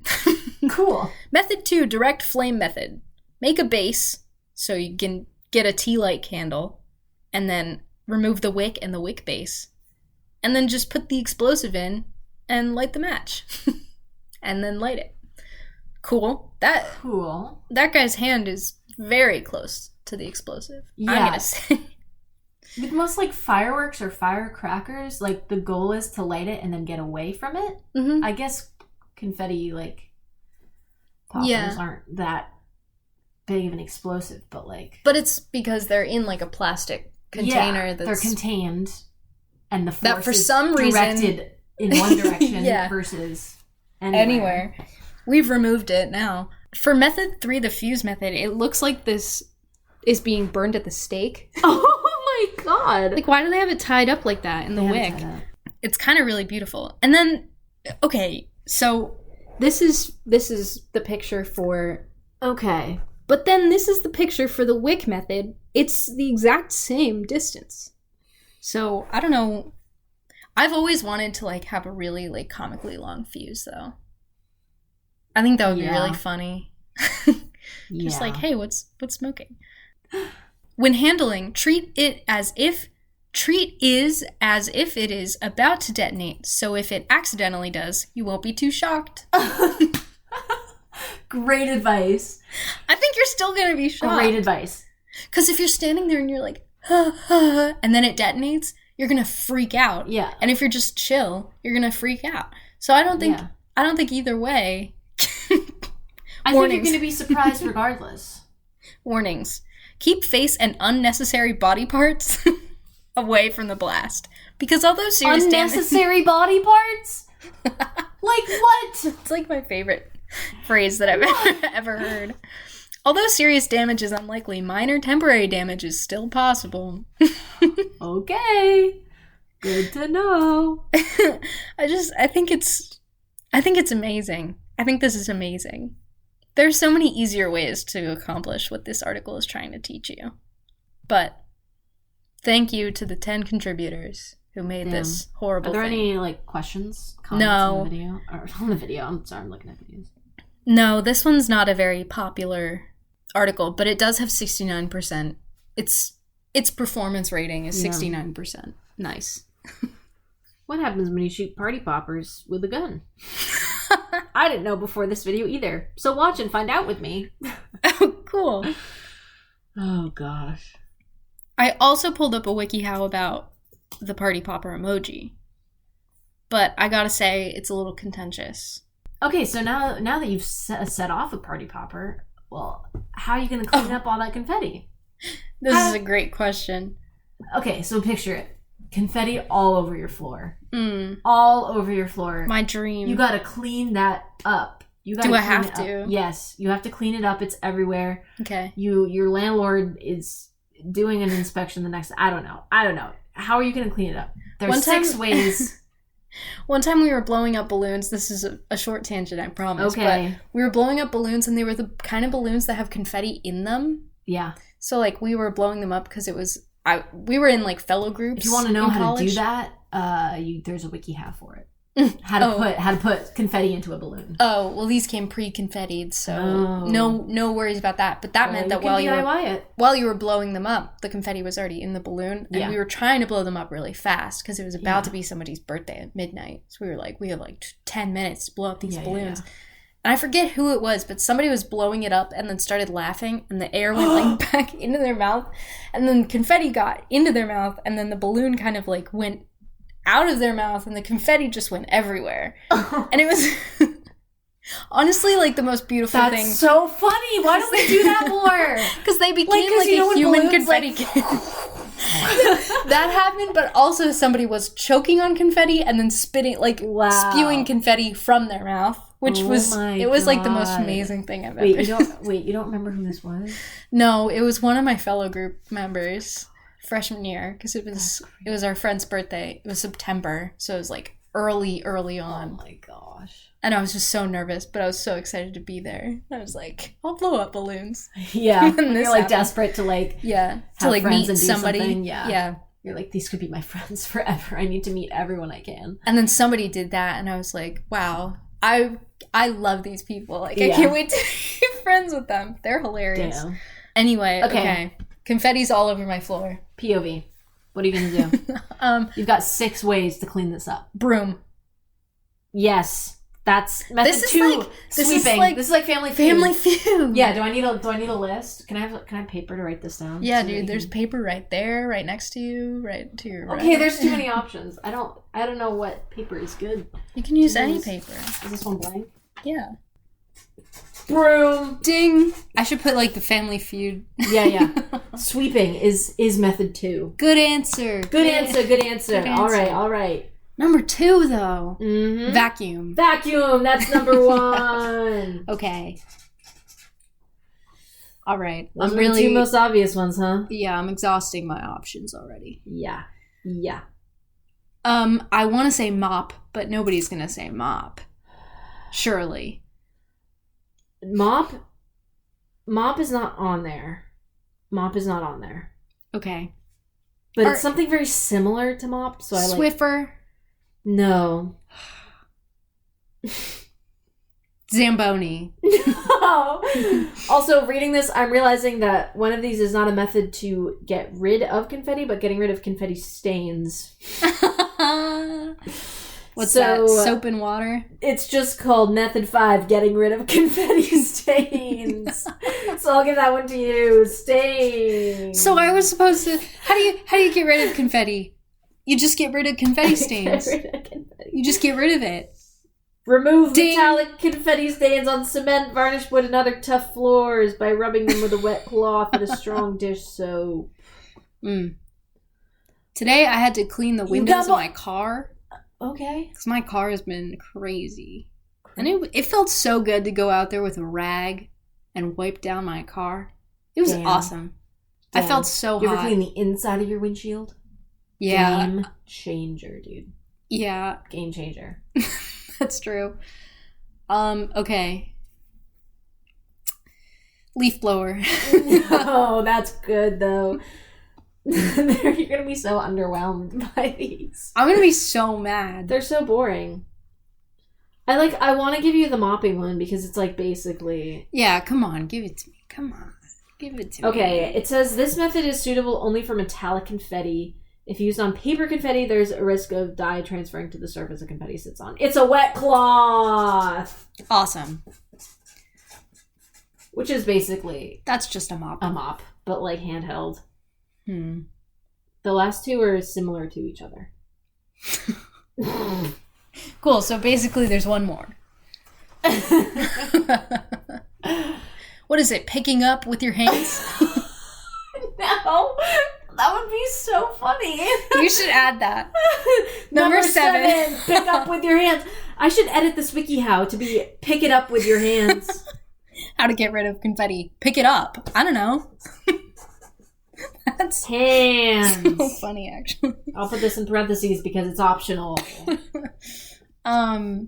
Speaker 2: Cool.
Speaker 1: Method 2, direct flame method. Make a base so you can get a tea light candle and then remove the wick and the wick base. And then just put the explosive in and light the match. And then light it. Cool. That guy's hand is very close to the explosive. Yeah. I'm gonna say.
Speaker 2: With most like fireworks or firecrackers, like the goal is to light it and then get away from it. Mm-hmm. I guess confetti like poppers aren't that big of an explosive, but like...
Speaker 1: But it's because they're in like a plastic container
Speaker 2: they're contained and the force
Speaker 1: that for
Speaker 2: is
Speaker 1: some
Speaker 2: directed
Speaker 1: reason...
Speaker 2: in one direction versus anywhere.
Speaker 1: We've removed it now. For method 3, the fuse method, it looks like this is being burned at the stake.
Speaker 2: Oh my god.
Speaker 1: Like, why do they have it tied up like that in the wick? It's kind of really beautiful. And then, okay, so this is the picture for...
Speaker 2: Okay.
Speaker 1: But then this is the picture for the wick method. It's the exact same distance. So, I don't know. I've always wanted to, like, have a really, like, comically long fuse, though. I think that would be really funny. Just like, hey, what's smoking? When handling, treat it as if it is about to detonate. So if it accidentally does, you won't be too shocked.
Speaker 2: Great advice.
Speaker 1: I think you're still going to be shocked.
Speaker 2: Great advice.
Speaker 1: Because if you're standing there and you're like, and then it detonates, you're going to freak out.
Speaker 2: Yeah.
Speaker 1: And if you're just chill, you're going to freak out. So I don't think either way.
Speaker 2: I think you're going to be surprised regardless.
Speaker 1: Warnings. Keep face and unnecessary body parts away from the blast. Because although serious
Speaker 2: unnecessary body parts? Like what?
Speaker 1: It's like my favorite phrase that I've ever heard. Although serious damage is unlikely, minor temporary damage is still possible.
Speaker 2: Okay. Good to know.
Speaker 1: I think it's amazing. I think this is amazing. There's so many easier ways to accomplish what this article is trying to teach you. But thank you to the 10 contributors who made this horrible thing.
Speaker 2: Are there any, like, questions? Comments on the video? Or on the video. I'm sorry, I'm looking at videos.
Speaker 1: No, this one's not a very popular article, but it does have 69%. Its performance rating is 69%. Nice.
Speaker 2: What happens when you shoot party poppers with a gun? I didn't know before this video either. So watch and find out with me.
Speaker 1: Oh, cool.
Speaker 2: Oh, gosh.
Speaker 1: I also pulled up a WikiHow about the party popper emoji. But I gotta say, it's a little contentious.
Speaker 2: Okay, so now that you've set off a party popper, well, how are you going to clean up all that confetti?
Speaker 1: This is a great question.
Speaker 2: Okay, so picture it. Confetti all over your floor. All over your floor.
Speaker 1: My dream.
Speaker 2: You gotta clean that up.
Speaker 1: Do I have to?
Speaker 2: Yes, you have to clean it up. It's everywhere.
Speaker 1: Okay.
Speaker 2: Your landlord is doing an inspection the next... I don't know. How are you gonna clean it up? There's 6 ways.
Speaker 1: One time we were blowing up balloons. This is a short tangent, I promise.
Speaker 2: Okay.
Speaker 1: But we were blowing up balloons, and they were the kind of balloons that have confetti in them.
Speaker 2: Yeah. So, like, we were blowing them up because it was... we were in, like, fellow groups. If you want to know how to do that, there's a WikiHow for it. How to put confetti into a balloon.
Speaker 1: Oh, well, these came pre-confettied, so no worries about that. But that meant that while you were blowing them up, the confetti was already in the balloon, and we were trying to blow them up really fast because it was about to be somebody's birthday at midnight. So we were like, we have like 10 minutes to blow up these balloons. Yeah. And I forget who it was, but somebody was blowing it up and then started laughing, and the air went like back into their mouth, and then confetti got into their mouth, and then the balloon kind of like went out of their mouth, and the confetti just went everywhere. And it was Honestly, like the most beautiful thing.
Speaker 2: That's so funny. Why don't we do that more?
Speaker 1: Because they became like a human confetti kid. That happened, but also somebody was choking on confetti and then spitting, like spewing confetti from their mouth, which was like the most amazing thing I've ever.
Speaker 2: You don't remember who this was?
Speaker 1: No, it was one of my fellow group members freshman year because it was our friend's birthday. It was September, so it was like early on.
Speaker 2: Oh my gosh.
Speaker 1: And I was just so nervous, but I was so excited to be there. I was like, I'll blow up balloons.
Speaker 2: Yeah. And you're like desperate to like
Speaker 1: to like meet somebody.
Speaker 2: Yeah. You're like, these could be my friends forever. I need to meet everyone I can.
Speaker 1: And then somebody did that and I was like, wow, I love these people. Like I can't wait to be friends with them. They're hilarious. Damn. Anyway, okay. Confetti's all over my floor.
Speaker 2: POV. What are you gonna do? You've got 6 ways to clean this up.
Speaker 1: Broom.
Speaker 2: Yes. That's method 2. Sweeping. This is like Family Feud.
Speaker 1: Family Feud.
Speaker 2: Yeah. Do I need a list? Can I have paper to write this down?
Speaker 1: Yeah, dude. There's paper right there, right next to you, right to your right.
Speaker 2: Okay, there's too many options. I don't know what paper is good.
Speaker 1: You can use any paper.
Speaker 2: Is this one blank?
Speaker 1: Yeah.
Speaker 2: Broom.
Speaker 1: Ding. I should put like the Family Feud.
Speaker 2: Yeah. Sweeping is method 2.
Speaker 1: Good answer.
Speaker 2: Good answer. All right.
Speaker 1: Number 2, though.
Speaker 2: Mm-hmm.
Speaker 1: Vacuum.
Speaker 2: That's number 1.
Speaker 1: Okay. All right.
Speaker 2: Those are the 2 most obvious ones, huh?
Speaker 1: Yeah, I'm exhausting my options already.
Speaker 2: Yeah.
Speaker 1: I want to say mop, but nobody's going to say mop. Surely.
Speaker 2: Mop is not on there.
Speaker 1: Okay.
Speaker 2: But it's something very similar to mop, so I like...
Speaker 1: Swiffer?
Speaker 2: No.
Speaker 1: Zamboni.
Speaker 2: No. Also, reading this, I'm realizing that one of these is not a method to get rid of confetti, but getting rid of confetti stains.
Speaker 1: What's that? Soap and water?
Speaker 2: It's just called method 5, getting rid of confetti stains. So I'll give that one to you. Stains.
Speaker 1: So I was supposed to... How do you get rid of confetti? You just get rid of confetti stains. You just get rid of it.
Speaker 2: Remove metallic confetti stains on cement, varnish wood, and other tough floors by rubbing them with a wet cloth and a strong dish soap.
Speaker 1: Today I had to clean the windows of my car.
Speaker 2: Okay.
Speaker 1: Because my car has been crazy. And it felt so good to go out there with a rag and wipe down my car. It was awesome. Damn. I felt so hot.
Speaker 2: You ever clean the inside of your windshield?
Speaker 1: Yeah.
Speaker 2: Game changer, dude.
Speaker 1: Yeah.
Speaker 2: Game changer.
Speaker 1: That's true. Okay. Leaf blower.
Speaker 2: Oh, that's good, though. You're gonna be so underwhelmed by these.
Speaker 1: I'm gonna be so mad.
Speaker 2: They're so boring. I want to give you the mopping one because it's like basically...
Speaker 1: Yeah, come on, give it to me. Come on, give it to me.
Speaker 2: Okay, it says this method is suitable only for metallic confetti. If used on paper confetti, there's a risk of dye transferring to the surface the confetti sits on. It's a wet cloth!
Speaker 1: Awesome.
Speaker 2: Which is basically...
Speaker 1: That's just a mop.
Speaker 2: A mop, but like handheld.
Speaker 1: The
Speaker 2: last 2 are similar to each other.
Speaker 1: Cool, so basically there's one more. What is it, picking up with your hands?
Speaker 2: No, that would be so funny.
Speaker 1: You should add that. Number 7.
Speaker 2: Pick up with your hands. I should edit this WikiHow to be pick it up with your hands.
Speaker 1: How to get rid of confetti. Pick it up. I don't know. That's
Speaker 2: hands.
Speaker 1: So funny, actually.
Speaker 2: I'll put this in parentheses because it's optional.
Speaker 1: God,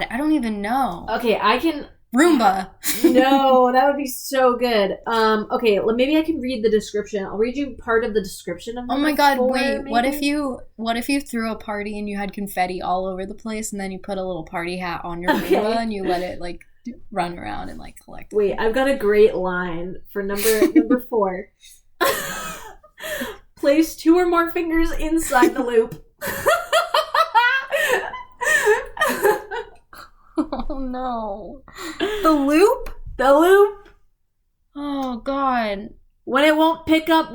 Speaker 1: I don't even know.
Speaker 2: Okay, I can...
Speaker 1: Roomba.
Speaker 2: No, that would be so good. Okay, maybe I can read the description. I'll read you part of the description of.
Speaker 1: Oh my God! Wait, maybe? What if you threw a party and you had confetti all over the place, and then you put a little party hat on your Roomba and you let it like run around and like collect.
Speaker 2: Wait, I've got a great line for number 4. Place 2 or more fingers inside the loop.
Speaker 1: Oh no. The loop?
Speaker 2: The loop?
Speaker 1: Oh God.
Speaker 2: When it won't pick up,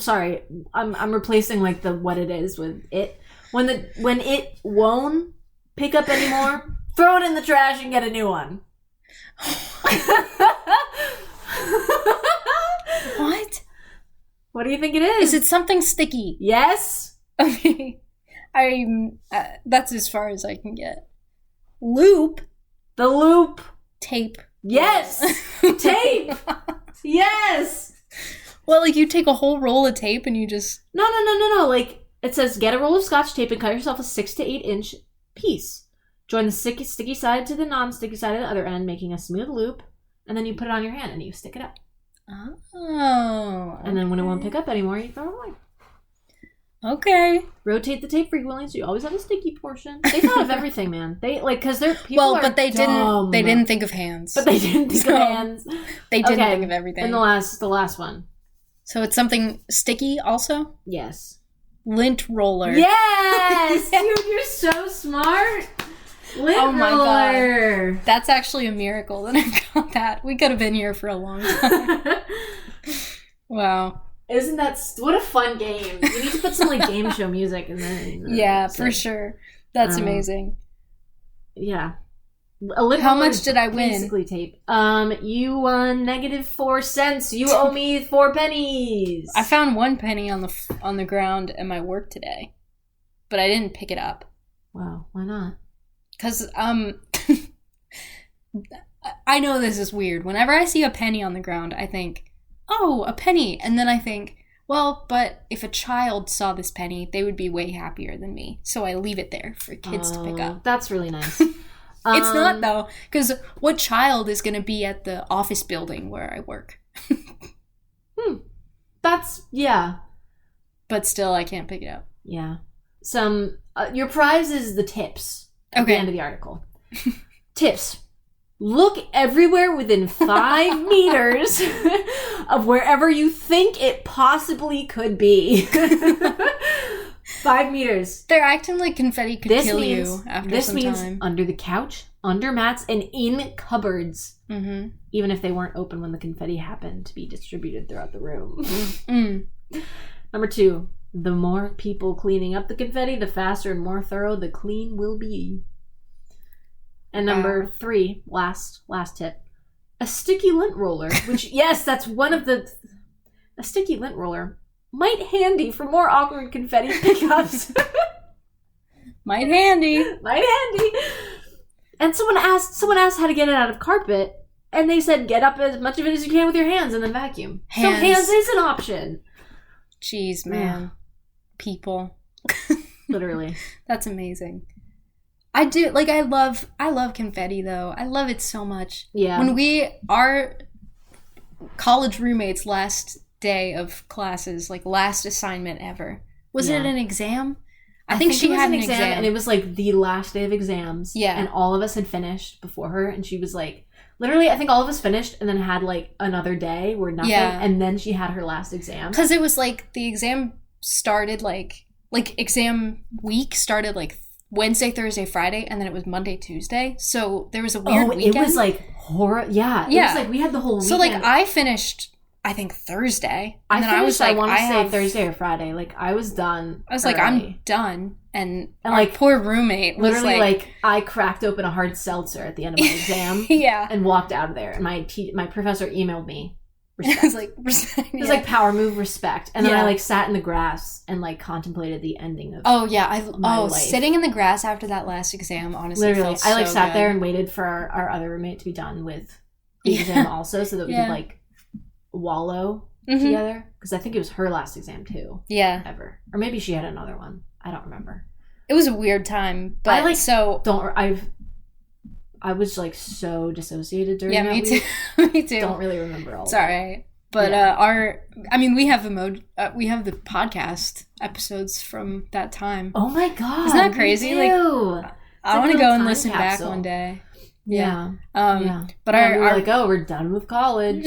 Speaker 2: sorry, I'm replacing like the what it is with it. When it won't pick up anymore, Throw it in the trash and get a new one.
Speaker 1: What?
Speaker 2: What do you think it is?
Speaker 1: Is it something sticky?
Speaker 2: Yes.
Speaker 1: Okay. That's as far as I can get. Loop.
Speaker 2: The loop.
Speaker 1: Tape.
Speaker 2: Yes. Tape. Yes.
Speaker 1: Well, like you take a whole roll of tape and you just...
Speaker 2: No. Like, it says, get a roll of Scotch tape and cut yourself a 6 to 8 inch piece. Join the sticky side to the non-sticky side at the other end, making a smooth loop. And then you put it on your hand and you stick it up.
Speaker 1: Oh. Okay.
Speaker 2: And then when it won't pick up anymore, you throw it away.
Speaker 1: Okay.
Speaker 2: Rotate the tape frequently so you always have a sticky portion. They thought of everything, man. They, like, because they're people
Speaker 1: but they
Speaker 2: dumb.
Speaker 1: didn't think of hands.
Speaker 2: But they didn't think of hands.
Speaker 1: They didn't think of everything.
Speaker 2: And the last one.
Speaker 1: So it's something sticky also?
Speaker 2: Yes.
Speaker 1: Lint roller.
Speaker 2: Yes! Dude, you're so smart. Lint roller.
Speaker 1: My God. That's actually a miracle that I got that. We could have been here for a long time. Wow.
Speaker 2: Isn't that... What a fun game. You need to put some, like, game show music in there.
Speaker 1: Yeah, for sure. That's amazing.
Speaker 2: Yeah.
Speaker 1: How much did I win?
Speaker 2: Basically tape. You won -4 cents. You owe me 4 pennies.
Speaker 1: I found 1 penny on the ground at my work today, but I didn't pick it up.
Speaker 2: Wow, why not?
Speaker 1: Because I know this is weird. Whenever I see a penny on the ground, I think, oh, a penny, and then I think, well, but if a child saw this penny, they would be way happier than me. So I leave it there for kids to pick up.
Speaker 2: That's really nice.
Speaker 1: It's not, though, because what child is going to be at the office building where I work?
Speaker 2: That's, yeah.
Speaker 1: But still, I can't pick it up.
Speaker 2: Yeah. Your prize is the tips at the end of the article. Tips. Look everywhere within 5 meters of wherever you think it possibly could be. 5 meters.
Speaker 1: They're acting like confetti could kill you after some time.
Speaker 2: This means under the couch, under mats, and in cupboards.
Speaker 1: Mm-hmm.
Speaker 2: Even if they weren't open when the confetti happened to be distributed throughout the room. Number 2. The more people cleaning up the confetti, the faster and more thorough the clean will be. And number 3, last tip. A sticky lint roller, which, yes, that's one of the... A sticky lint roller... Might handy for more awkward confetti pickups.
Speaker 1: Might handy.
Speaker 2: And someone asked how to get it out of carpet, and they said get up as much of it as you can with your hands and then vacuum. So hands is an option.
Speaker 1: Jeez, man. People.
Speaker 2: Literally.
Speaker 1: That's amazing. I do, like, I love confetti, though. I love it so much.
Speaker 2: Yeah.
Speaker 1: When our college roommates last day of classes, like last assignment ever. Was it an exam? I think she had an exam.
Speaker 2: And it was like the last day of exams.
Speaker 1: Yeah.
Speaker 2: And all of us had finished before her. And she was like, literally, I think all of us finished and then had like another day where nothing. Yeah. And then she had her last exam.
Speaker 1: Because it was like the exam started like exam week started like Wednesday, Thursday, Friday, and then it was Monday, Tuesday. So there was a weird weekend.
Speaker 2: It was like horror. Yeah. It was like we had the whole weekend.
Speaker 1: So like I finished, I think, Thursday. And
Speaker 2: I want to say Thursday or Friday. Like, I was done.
Speaker 1: I was like, I'm done. And our poor roommate was
Speaker 2: literally like, I cracked open a hard seltzer at the end of my exam.
Speaker 1: Yeah.
Speaker 2: And walked out of there. And my professor emailed me. Respect.
Speaker 1: It was like, respect.
Speaker 2: It was like power move, respect. And then I like sat in the grass and like contemplated the ending of my life.
Speaker 1: Sitting in the grass after that last exam, honestly,
Speaker 2: literally,
Speaker 1: felt
Speaker 2: I like
Speaker 1: so
Speaker 2: sat
Speaker 1: good.
Speaker 2: there and waited for our other roommate to be done with the exam also, so that we could like wallow together, because I think it was her last exam too.
Speaker 1: Yeah,
Speaker 2: ever, or maybe she had another one. I don't remember.
Speaker 1: It was a weird time, but
Speaker 2: I was like so dissociated during that
Speaker 1: me
Speaker 2: week.
Speaker 1: too. Me too.
Speaker 2: Don't really remember all.
Speaker 1: It's all right. But we have we have the podcast episodes from that time.
Speaker 2: Oh my god,
Speaker 1: isn't that crazy? Like, I want to go and listen back one day.
Speaker 2: Yeah.
Speaker 1: But
Speaker 2: we're like, we're done with college.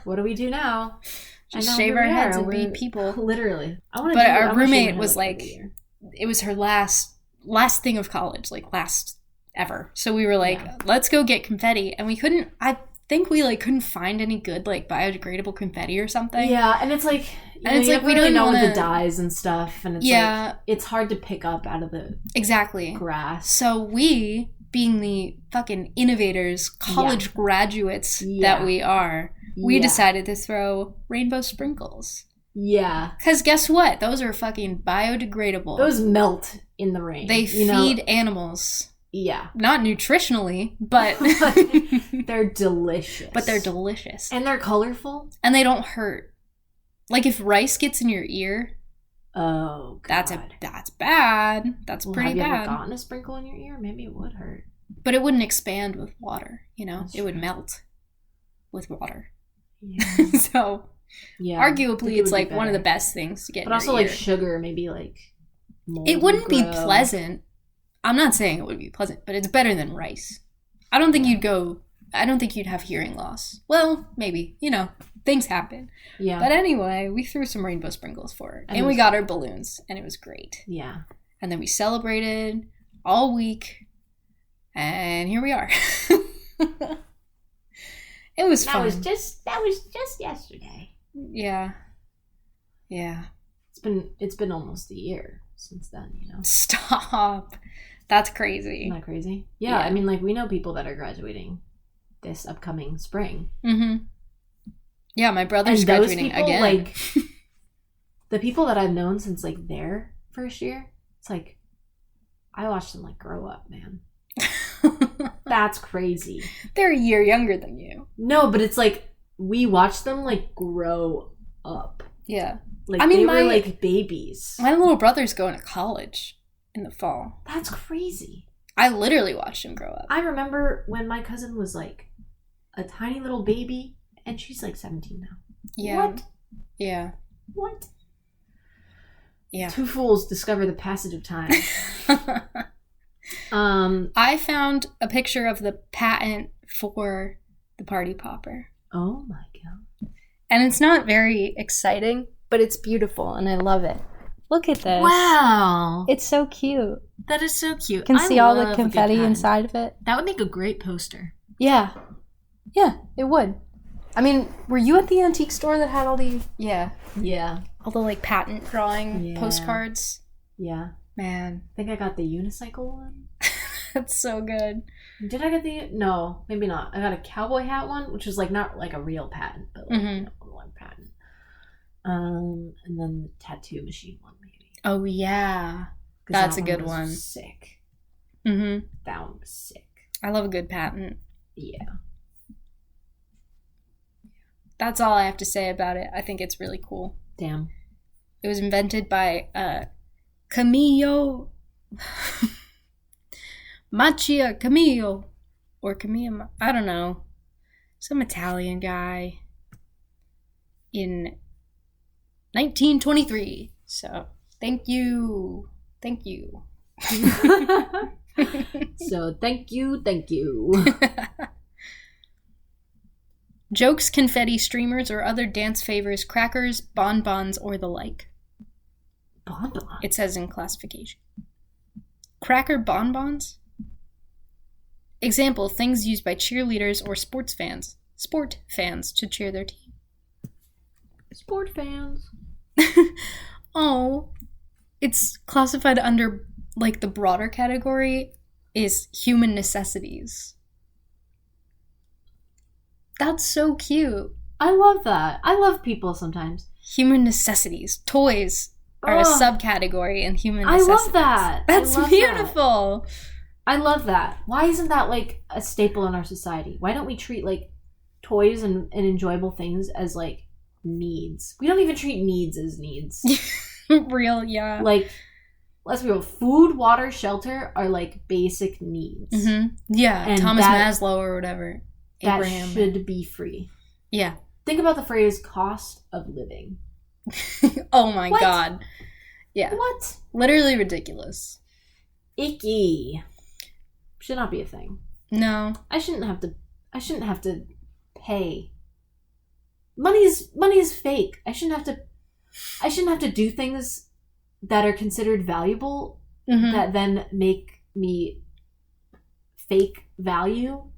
Speaker 2: What do we do now?
Speaker 1: Just shave our heads and be people.
Speaker 2: Literally.
Speaker 1: Our roommate was like, it was her last thing of college, like last ever. So we were like, let's go get confetti, and we couldn't. I think we like couldn't find any good like biodegradable confetti or something.
Speaker 2: Yeah, and it's like, we don't know the dyes and stuff, and it's like, it's hard to pick up out of the
Speaker 1: grass. So we being the fucking innovators, college graduates
Speaker 2: Yeah.
Speaker 1: that we are, we
Speaker 2: Yeah.
Speaker 1: decided to throw rainbow sprinkles.
Speaker 2: Yeah.
Speaker 1: Because guess what? Those are fucking biodegradable.
Speaker 2: Those melt in the rain.
Speaker 1: They
Speaker 2: you
Speaker 1: feed
Speaker 2: know?
Speaker 1: animals.
Speaker 2: Yeah.
Speaker 1: Not nutritionally, but
Speaker 2: They're delicious.
Speaker 1: but they're delicious.
Speaker 2: And they're colorful.
Speaker 1: And they don't hurt. Like if rice gets in your ear,
Speaker 2: Oh, God.
Speaker 1: that's bad. That's
Speaker 2: Well,
Speaker 1: pretty
Speaker 2: have you
Speaker 1: bad.
Speaker 2: ever gotten a sprinkle in your ear? Maybe it would hurt.
Speaker 1: But it wouldn't expand with water, you know?
Speaker 2: That's
Speaker 1: it would
Speaker 2: true.
Speaker 1: melt with water.
Speaker 2: Yeah.
Speaker 1: So
Speaker 2: Yeah. I think
Speaker 1: arguably
Speaker 2: it
Speaker 1: it's
Speaker 2: would be
Speaker 1: like one of the
Speaker 2: better.
Speaker 1: best things to get
Speaker 2: But
Speaker 1: in
Speaker 2: also
Speaker 1: your
Speaker 2: like
Speaker 1: ear.
Speaker 2: sugar, maybe like mold
Speaker 1: It wouldn't
Speaker 2: would
Speaker 1: be
Speaker 2: grow.
Speaker 1: pleasant. I'm not saying it would be pleasant, but it's better than rice. I don't think you'd have hearing loss. Well, maybe, you know, things happen.
Speaker 2: Yeah.
Speaker 1: But anyway, we threw some rainbow sprinkles for her.
Speaker 2: And
Speaker 1: And
Speaker 2: it
Speaker 1: we
Speaker 2: was
Speaker 1: got our balloons, and it was great.
Speaker 2: Yeah.
Speaker 1: And then we celebrated all week, and here we are. It was
Speaker 2: That
Speaker 1: fun.
Speaker 2: was just yesterday.
Speaker 1: Yeah. Yeah.
Speaker 2: It's been almost a year since then, you know.
Speaker 1: Stop. That's crazy.
Speaker 2: Isn't that crazy? Yeah,
Speaker 1: Yeah.
Speaker 2: I mean, like, we know people that are graduating this upcoming spring.
Speaker 1: Mm-hmm. Yeah, my brother's
Speaker 2: And those
Speaker 1: graduating
Speaker 2: people,
Speaker 1: again.
Speaker 2: like, the people that I've known since, like, their first year, it's like, I watched them, like, grow up, man. That's crazy.
Speaker 1: They're a year younger than you.
Speaker 2: No, but it's like, we watched them, like, grow up.
Speaker 1: Yeah.
Speaker 2: Like,
Speaker 1: I mean,
Speaker 2: they
Speaker 1: my-
Speaker 2: were, like, babies.
Speaker 1: My little brother's going to college in the fall.
Speaker 2: That's crazy.
Speaker 1: I literally watched him grow up.
Speaker 2: I remember when my cousin was, like, a tiny little baby, and she's, like, 17 now.
Speaker 1: Yeah.
Speaker 2: What?
Speaker 1: Yeah.
Speaker 2: What?
Speaker 1: Yeah.
Speaker 2: Two fools discover the passage of time.
Speaker 1: I found a picture of the patent for the party popper.
Speaker 2: Oh my god.
Speaker 1: And it's not very exciting, but it's beautiful and I love it. Look at this.
Speaker 2: Wow.
Speaker 1: It's so cute.
Speaker 2: That is so cute.
Speaker 1: You can see all the confetti inside of it.
Speaker 2: That would make a great poster.
Speaker 1: Yeah. Yeah, it would. I mean, were you at the antique store that had all the... Yeah.
Speaker 2: Yeah.
Speaker 1: All the, like, patent drawing
Speaker 2: Yeah.
Speaker 1: postcards?
Speaker 2: Yeah.
Speaker 1: Man,
Speaker 2: I think I got the unicycle one.
Speaker 1: that's so good.
Speaker 2: Did I get the... No, maybe not. I got a cowboy hat one, which was, like, not, like, a real patent, but, like,
Speaker 1: Mhm.
Speaker 2: you know, one patent. And then the tattoo machine one, maybe.
Speaker 1: Oh, yeah.
Speaker 2: 'Cause
Speaker 1: That's
Speaker 2: that
Speaker 1: a good
Speaker 2: was
Speaker 1: one.
Speaker 2: Sick.
Speaker 1: Mm-hmm.
Speaker 2: That one was sick.
Speaker 1: I love a good patent.
Speaker 2: Yeah.
Speaker 1: That's all I have to say about it. I think it's really cool.
Speaker 2: Damn.
Speaker 1: It was invented by Camillo Macchia Camillo or Camilla, I don't know, some Italian guy in 1923. So thank you.
Speaker 2: So thank you.
Speaker 1: Jokes, confetti, streamers, or other dance favors, crackers, bonbons, or the like.
Speaker 2: Bonbon.
Speaker 1: It says in classification. Cracker bonbons? Example, things used by cheerleaders or sport fans to cheer their team.
Speaker 2: Sport fans.
Speaker 1: Oh, it's classified under, like, the broader category is human necessities. That's so cute.
Speaker 2: I love that. I love people sometimes.
Speaker 1: Human necessities. Toys are a
Speaker 2: Ugh.
Speaker 1: subcategory in human
Speaker 2: I
Speaker 1: necessities.
Speaker 2: love that.
Speaker 1: That's
Speaker 2: I love
Speaker 1: beautiful.
Speaker 2: That. I love that. Why isn't that like a staple in our society? Why don't we treat like toys and enjoyable things as like needs? We don't even treat needs as needs.
Speaker 1: Real, yeah.
Speaker 2: Like, let's be real. Food, water, shelter are like basic needs.
Speaker 1: Mm-hmm. Yeah,
Speaker 2: And
Speaker 1: Thomas
Speaker 2: that-
Speaker 1: Maslow or whatever.
Speaker 2: That
Speaker 1: Abraham.
Speaker 2: should be free.
Speaker 1: Yeah.
Speaker 2: Think about the phrase cost of living.
Speaker 1: Oh my
Speaker 2: What?
Speaker 1: god. Yeah.
Speaker 2: What?
Speaker 1: Literally ridiculous.
Speaker 2: Icky. Should not be a thing.
Speaker 1: No.
Speaker 2: I shouldn't have to pay. Money is fake. I shouldn't have to do things that are considered valuable
Speaker 1: Mm-hmm.
Speaker 2: that then make me fake value,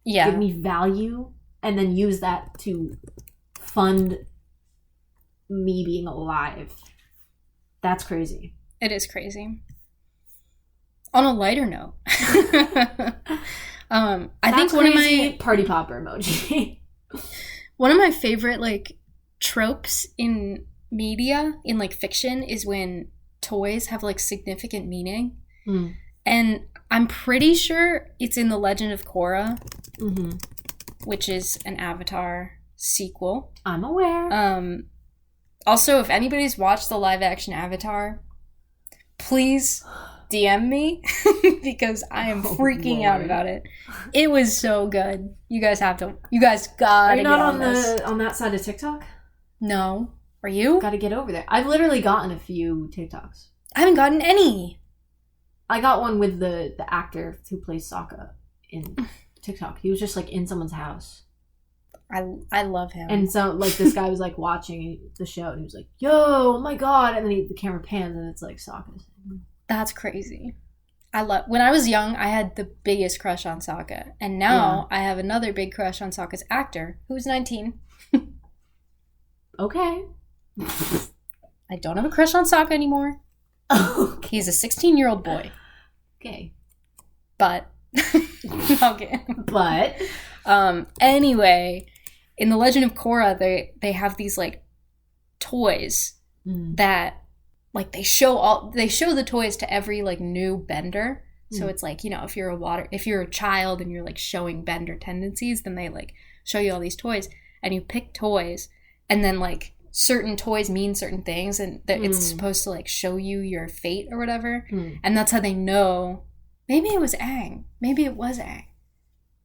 Speaker 1: Yeah.
Speaker 2: give me value, and then use that to fund me being alive. That's crazy.
Speaker 1: It is crazy. On a lighter note, I think
Speaker 2: That's crazy. Party popper emoji.
Speaker 1: one of my favorite like tropes in media, in like fiction, is when toys have like significant meaning.
Speaker 2: Mm.
Speaker 1: And I'm pretty sure it's in The Legend of Korra,
Speaker 2: Mm-hmm.
Speaker 1: which is an Avatar sequel.
Speaker 2: I'm aware.
Speaker 1: Also, if anybody's watched the live action Avatar, please DM me because I am freaking out about it. It was so good. You guys gotta
Speaker 2: Are you
Speaker 1: get
Speaker 2: not
Speaker 1: on this.
Speaker 2: on that side of TikTok?
Speaker 1: No. Are you?
Speaker 2: Gotta get over there. I've literally gotten a few TikToks.
Speaker 1: I haven't gotten any.
Speaker 2: I got one with the actor who plays Sokka in TikTok. He was just like in someone's house.
Speaker 1: I love him.
Speaker 2: And so like this guy was like watching the show and he was like, yo, oh my god. And then the camera pans and it's like Sokka.
Speaker 1: That's crazy. When I was young, I had the biggest crush on Sokka. And now I have another big crush on Sokka's actor, who's 19.
Speaker 2: Okay.
Speaker 1: I don't have a crush on Sokka anymore.
Speaker 2: Okay.
Speaker 1: He's a 16-year-old boy.
Speaker 2: Okay.
Speaker 1: But okay.
Speaker 2: But
Speaker 1: anyway, in The Legend of Korra, they have these like toys that like they show the toys to every like new bender. So it's like, you know, if you're a child and you're like showing bender tendencies, then they like show you all these toys and you pick toys and then like certain toys mean certain things and it's supposed to like show you your fate or whatever. And that's how they know. Maybe it was Aang. Maybe it was Aang.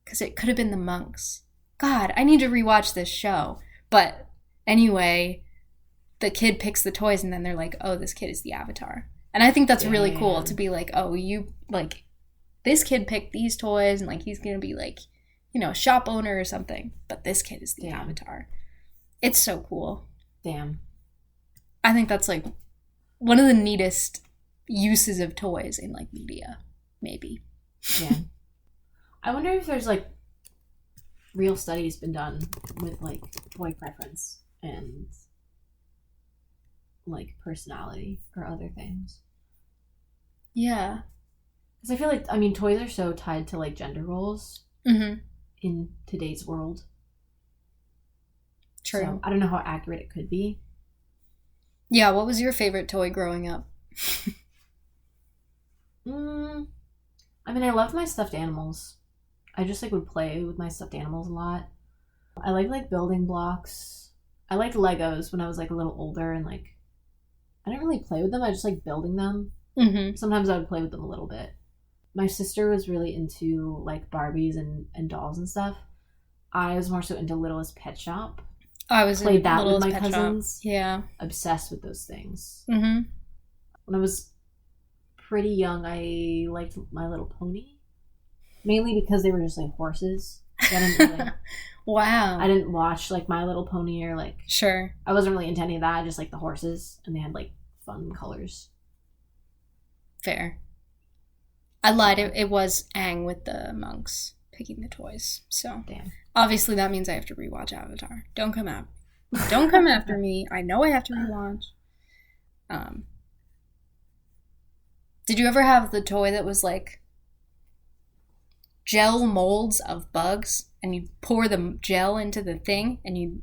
Speaker 1: Because it could have been the monks. God, I need to rewatch this show. But anyway, the kid picks the toys and then they're like, oh, this kid is the Avatar. And I think that's really cool to be like, oh, you, like, this kid picked these toys and, like, he's going to be, like, you know, a shop owner or something. But this kid is the Avatar. It's so cool.
Speaker 2: Damn.
Speaker 1: I think that's, like, one of the neatest uses of toys in, like, media. Maybe.
Speaker 2: Yeah. I wonder if there's, like, real studies been done with, like, toy preference and, like, personality or other things.
Speaker 1: Yeah.
Speaker 2: Because I feel like, I mean, toys are so tied to, like, gender roles in today's world.
Speaker 1: True.
Speaker 2: So I don't know how accurate it could be.
Speaker 1: Yeah, what was your favorite toy growing up?
Speaker 2: I mean, I loved my stuffed animals. I just, like, would play with my stuffed animals a lot. I like, building blocks. I liked Legos when I was, like, a little older and, like, I didn't really play with them. I just like building them. Sometimes I would play with them a little bit. My sister was really into, like, Barbies and dolls and stuff. I was more so into Littlest Pet Shop.
Speaker 1: I was
Speaker 2: played that
Speaker 1: Littlest
Speaker 2: with my
Speaker 1: Pet
Speaker 2: cousins.
Speaker 1: Shop. Yeah.
Speaker 2: Obsessed with those things.
Speaker 1: When
Speaker 2: I was pretty young, I liked My Little Pony. Mainly because they were just, like, horses. I didn't really,
Speaker 1: wow.
Speaker 2: I didn't watch, like, My Little Pony or, like...
Speaker 1: Sure.
Speaker 2: I wasn't really into any of that. I just liked the horses. And they had, like, fun colors.
Speaker 1: Fair. I lied. It was Aang with the monks picking the toys. So
Speaker 2: damn.
Speaker 1: Obviously that means I have to rewatch Avatar. Don't come after me. I know I have to rewatch. Did you ever have the toy that was like gel molds of bugs and you pour the gel into the thing and you...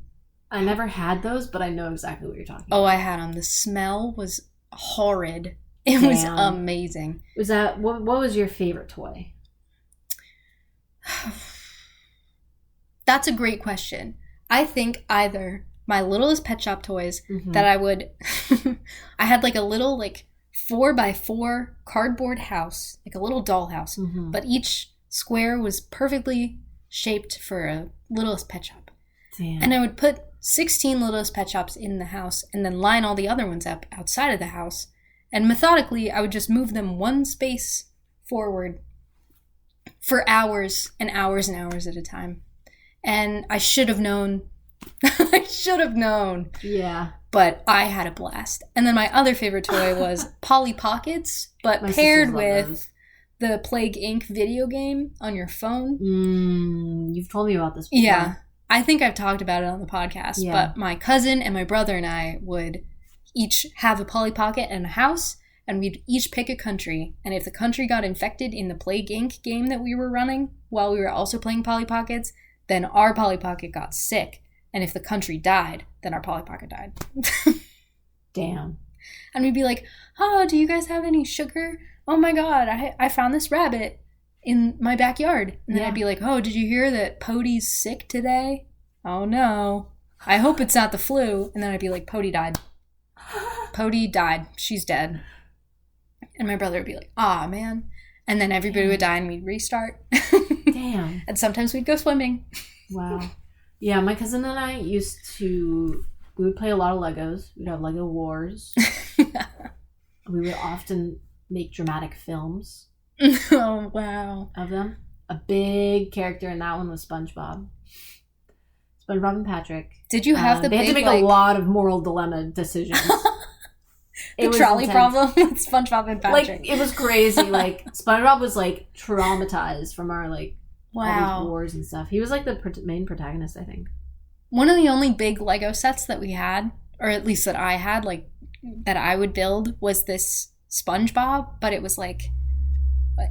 Speaker 2: I never had those, but I know exactly what you're talking about.
Speaker 1: Oh, I had them. The smell was horrid. It was amazing.
Speaker 2: Was that what was your favorite toy?
Speaker 1: That's a great question. I think either my Littlest Pet Shop toys that I would... I had like a little like 4x4 cardboard house, like a little doll house, but each square was perfectly shaped for a Littlest Pet Shop.
Speaker 2: Damn.
Speaker 1: And I would put 16 Littlest Pet Shops in the house and then line all the other ones up outside of the house. And methodically, I would just move them one space forward for hours and hours and hours at a time. And I should have known. I should have known.
Speaker 2: Yeah.
Speaker 1: But I had a blast. And then my other favorite toy was Polly Pockets, but paired with the Plague Inc. video game on your phone.
Speaker 2: You've told me about this before.
Speaker 1: Yeah. I think I've talked about it on the podcast. Yeah. But my cousin and my brother and I would each have a Polly Pocket and a house, and we'd each pick a country, and if the country got infected in the Plague Inc. game that we were running while we were also playing Polly Pockets, then our Polly Pocket got sick, and if the country died, then our Polly Pocket died.
Speaker 2: Damn.
Speaker 1: And we'd be like, oh, do you guys have any sugar? Oh my god, I found this rabbit in my backyard. And then I'd be like, oh, did you hear that Podie's sick today? Oh no. I hope it's not the flu. And then I'd be like, Podie died. Podie died. She's dead. And my brother would be like, aw, man. And then everybody would die and we'd restart.
Speaker 2: Damn.
Speaker 1: And sometimes we'd go swimming.
Speaker 2: Wow. Yeah, my cousin and I we would play a lot of Legos. We'd have Lego Wars. We would often make dramatic films.
Speaker 1: Oh, wow.
Speaker 2: Of them. A big character in that one was SpongeBob. SpongeBob and Patrick.
Speaker 1: Did you have
Speaker 2: they had to make a lot of moral dilemma decisions.
Speaker 1: The trolley problem with SpongeBob and Patrick.
Speaker 2: Like, it was crazy. Like, SpongeBob was, like, traumatized from our, like, all these wars and stuff. He was, like, the main protagonist, I think. One
Speaker 1: of the only big Lego sets that we had, or at least that I had, like, that I would build, was this SpongeBob, but it was, like...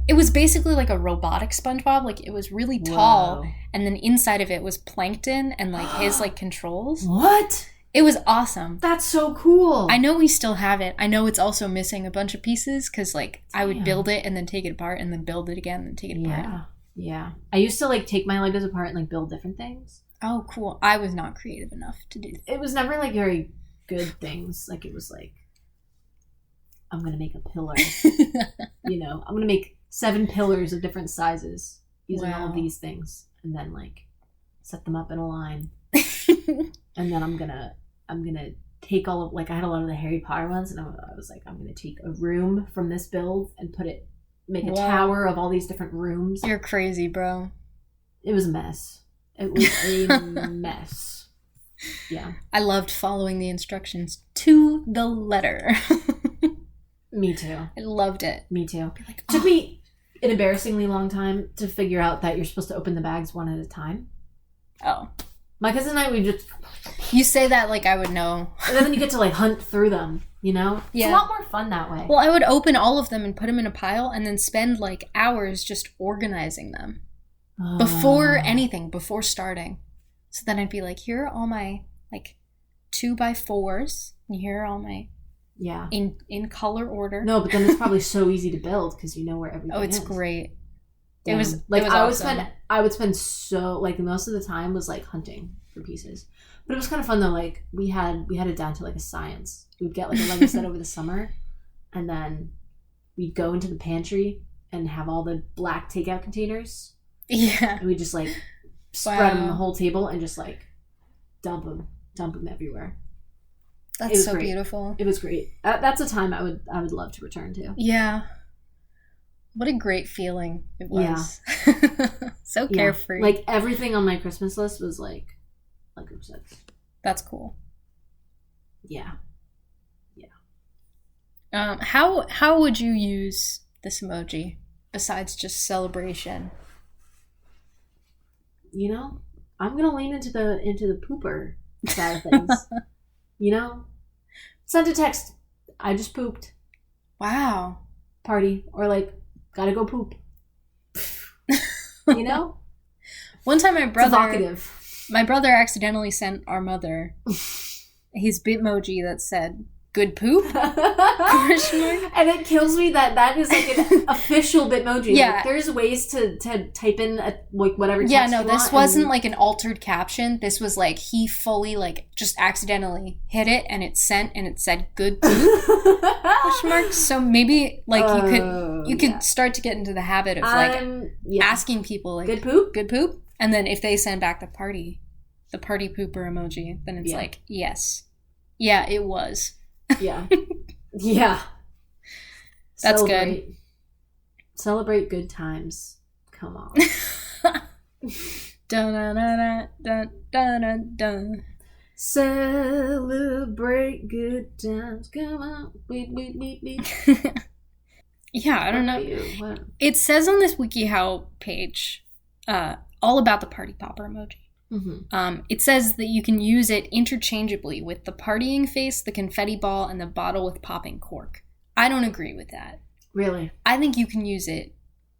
Speaker 1: It was basically like a robotic SpongeBob. Like, it was really tall, and then inside of it was plankton and, like, his, like, controls.
Speaker 2: What?
Speaker 1: It was awesome.
Speaker 2: That's so cool.
Speaker 1: I know we still have it. I know it's also missing a bunch of pieces because, like, I would build it and then take it apart and then build it again and then take it apart.
Speaker 2: Yeah. I used to, like, take my Legos apart and, like, build different things.
Speaker 1: Oh, cool. I was not creative enough to do that.
Speaker 2: It was never, like, very good things. Like, it was like, I'm going to make a pillar. You know, I'm going to make 7 pillars of different sizes using all of these things, and then, like, set them up in a line. And then I'm gonna take all of, like, I had a lot of the Harry Potter ones, and I was like, I'm gonna take a room from this build and make a tower of all these different rooms.
Speaker 1: You're crazy, bro.
Speaker 2: It was a mess. It was a mess. Yeah.
Speaker 1: I loved following the instructions to the letter.
Speaker 2: Me too.
Speaker 1: I loved it.
Speaker 2: Me too. Like, took me an embarrassingly long time to figure out that you're supposed to open the bags one at a time.
Speaker 1: Oh.
Speaker 2: My cousin and I, we just...
Speaker 1: You say that like I would know.
Speaker 2: And then you get to, like, hunt through them, you know?
Speaker 1: Yeah.
Speaker 2: It's a lot more fun that way.
Speaker 1: Well, I would open all of them and put them in a pile and then spend, like, hours just organizing them. Before anything, before starting. So then I'd be like, here are all my, like, 2x4s. And here are all my...
Speaker 2: Yeah.
Speaker 1: In color order.
Speaker 2: No, but then it's probably so easy to build because you know where everything is.
Speaker 1: Oh, it's great.
Speaker 2: Damn.
Speaker 1: It was
Speaker 2: like,
Speaker 1: it was awesome.
Speaker 2: I would spend so, like, most of the time was, like, hunting for pieces. But it was kind of fun though. Like, we had it down to, like, a science. We'd get, like, a Lego set over the summer, and then we'd go into the pantry and have all the black takeout containers.
Speaker 1: Yeah.
Speaker 2: And we'd just, like, spread them on the whole table and just, like, dump them everywhere.
Speaker 1: That's so beautiful.
Speaker 2: It was great. That's a time I would love to return to.
Speaker 1: Yeah. What a great feeling it was. Yeah. So carefree.
Speaker 2: Like, everything on my Christmas list was, like, Lego sets.
Speaker 1: That's cool.
Speaker 2: Yeah.
Speaker 1: How would you use this emoji besides just celebration?
Speaker 2: You know, I'm gonna lean into the pooper side of things. You know, send a text. I just pooped.
Speaker 1: Wow.
Speaker 2: Party, or, like, gotta go poop. You know.
Speaker 1: One time, my brother accidentally sent our mother his Bitmoji that said "good poop?"
Speaker 2: And it kills me that is, like, an official Bitmoji.
Speaker 1: Yeah,
Speaker 2: like, there's ways to type in like whatever text
Speaker 1: you
Speaker 2: want,
Speaker 1: this wasn't like an altered caption. This was like he fully, like, just accidentally hit it and it sent and it said "good poop?" So maybe, like, you could start to get into the habit of, like, asking people, like, good poop, and then if they send back the party pooper emoji, then it's like, yes, yeah, it was.
Speaker 2: Yeah. Yeah.
Speaker 1: That's good.
Speaker 2: Celebrate good times. Come on.
Speaker 1: Dun, dun, dun, dun, dun, dun, dun.
Speaker 2: Celebrate good times. Come on. Beep.
Speaker 1: Yeah, I don't know.
Speaker 2: What?
Speaker 1: It says on this WikiHow page all about the party popper emoji.
Speaker 2: Mm-hmm.
Speaker 1: It says that you can use it interchangeably with the partying face, the confetti ball, and the bottle with popping cork. I don't agree with that.
Speaker 2: Really?
Speaker 1: I think you can use it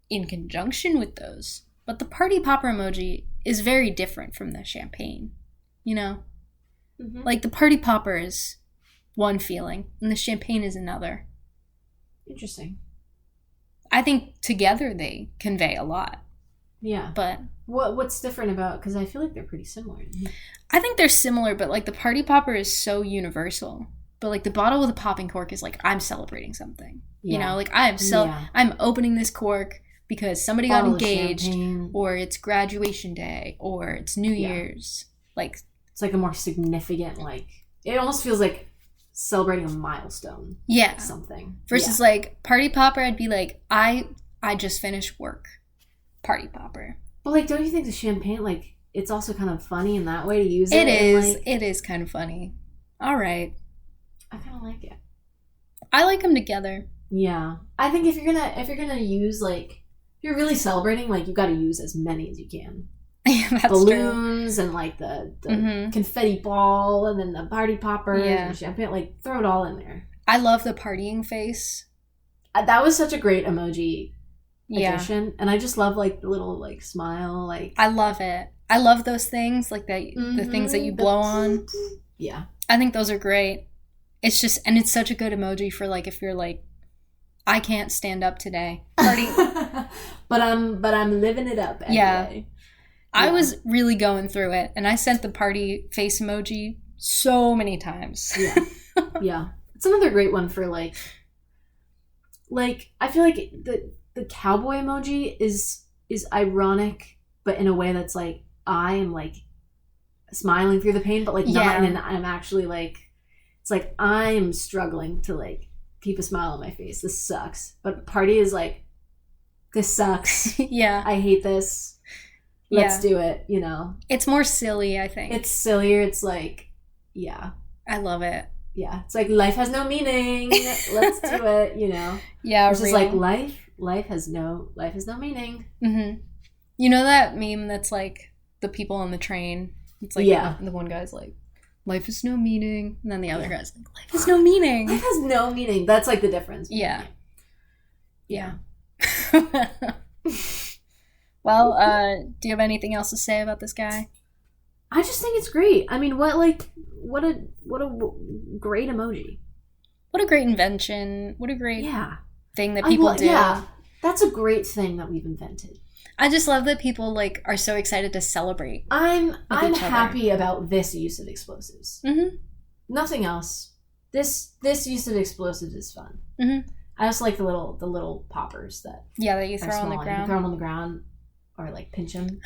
Speaker 1: in conjunction with those. But the party popper emoji is very different from the champagne. You know?
Speaker 2: Mm-hmm.
Speaker 1: Like, the party popper is one feeling, and the champagne is another.
Speaker 2: Interesting.
Speaker 1: I think together they convey a lot.
Speaker 2: Yeah.
Speaker 1: But
Speaker 2: what's different about, because I feel like they're pretty similar.
Speaker 1: I think they're similar, but like the party popper is so universal. But like the bottle with a popping cork is like, I'm celebrating something. You know, like I'm opening this cork because somebody got engaged, or it's graduation day, or it's New Year's. Like,
Speaker 2: it's like a more significant, like, it almost feels like celebrating a milestone.
Speaker 1: Yeah.
Speaker 2: Something.
Speaker 1: Versus like party popper, I'd be like, I just finished work. Party popper.
Speaker 2: But like, don't you think the champagne, like, it's also kind of funny in that way to use it?
Speaker 1: It is.
Speaker 2: Like,
Speaker 1: it is kind of funny. All right.
Speaker 2: I kind of like it.
Speaker 1: I like them together.
Speaker 2: Yeah. I think if you're gonna use, like, if you're really celebrating, like, you got to use as many as you can.
Speaker 1: Yeah, that's
Speaker 2: balloons
Speaker 1: true.
Speaker 2: And like the confetti ball, and then the party poppers and the champagne. Like, throw it all in there.
Speaker 1: I love the partying face.
Speaker 2: That was such a great emoji addition, and I just love like the little like smile. Like,
Speaker 1: I love it. I love those things, like that the things that you blow on.
Speaker 2: Yeah,
Speaker 1: I think those are great. It's just, and it's such a good emoji for like if you're like, I can't stand up today. Party.
Speaker 2: but I'm living it up anyway.
Speaker 1: Yeah. I was really going through it, and I sent the party face emoji so many times.
Speaker 2: Yeah. Yeah. It's another great one for like I feel like the cowboy emoji is ironic, but in a way that's like, I am like smiling through the pain, but like not, and I'm actually like, it's like I'm struggling to like keep a smile on my face. This sucks. But party is like, this sucks.
Speaker 1: Yeah.
Speaker 2: I hate this. Let's do it, you know. It's
Speaker 1: more silly, I think.
Speaker 2: It's sillier. It's like, yeah.
Speaker 1: I love it.
Speaker 2: Yeah. It's like, life has no meaning. Let's do it, you know.
Speaker 1: Yeah.
Speaker 2: It's just like, life has no meaning.
Speaker 1: Mm-hmm. You know that meme that's like the people on the train? It's like, the one guy's like, life has no meaning. And then the other guy's like, life has no meaning.
Speaker 2: Life has no meaning. That's like the difference.
Speaker 1: Yeah. Yeah. Well, do you have anything else to say about this guy?
Speaker 2: I just think it's great. I mean, what a great emoji.
Speaker 1: What a great invention. What a great thing that people do.
Speaker 2: Yeah, that's a great thing that we've invented.
Speaker 1: I just love that people like are so excited to celebrate.
Speaker 2: I'm happy about this use of explosives. Mm-hmm. Nothing else. This use of explosives is fun. Mm-hmm. I just like the little poppers that
Speaker 1: you throw on the ground.
Speaker 2: You throw them on the ground. Or like pinch them.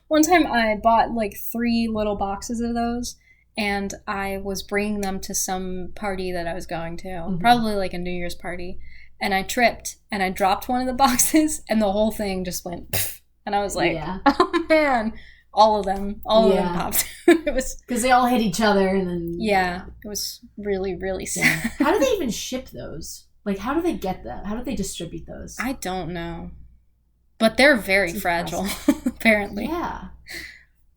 Speaker 1: One time I bought like 3 little boxes of those, and I was bringing them to some party that I was going to, probably like a New Year's party, and I tripped and I dropped one of the boxes, and the whole thing just went pff, and I was like, oh man, all of them popped. It was
Speaker 2: because they all hit each other, and then
Speaker 1: it was really, really sad.
Speaker 2: How do they even ship those? Like, how do they get that? How do they distribute those?
Speaker 1: I don't know. But they're very fragile, apparently.
Speaker 2: Yeah.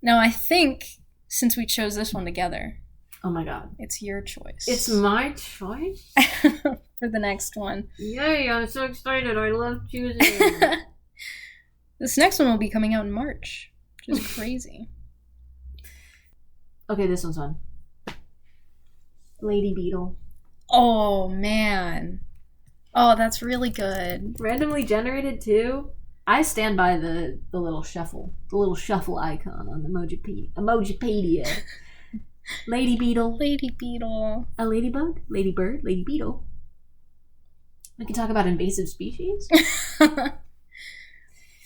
Speaker 1: Now, I think, since we chose this one together...
Speaker 2: Oh my god.
Speaker 1: It's your choice.
Speaker 2: It's my choice?
Speaker 1: For the next one.
Speaker 2: Yay, I'm so excited. I love choosing.
Speaker 1: This next one will be coming out in March, which is crazy.
Speaker 2: Okay, this one's fun. Lady Beetle.
Speaker 1: Oh, man. Oh, that's really good.
Speaker 2: Randomly generated, too? I stand by the little shuffle icon on Emojipedia. Lady Beetle.
Speaker 1: Lady Beetle.
Speaker 2: A ladybug? Ladybird? Lady Beetle. We can talk about invasive species.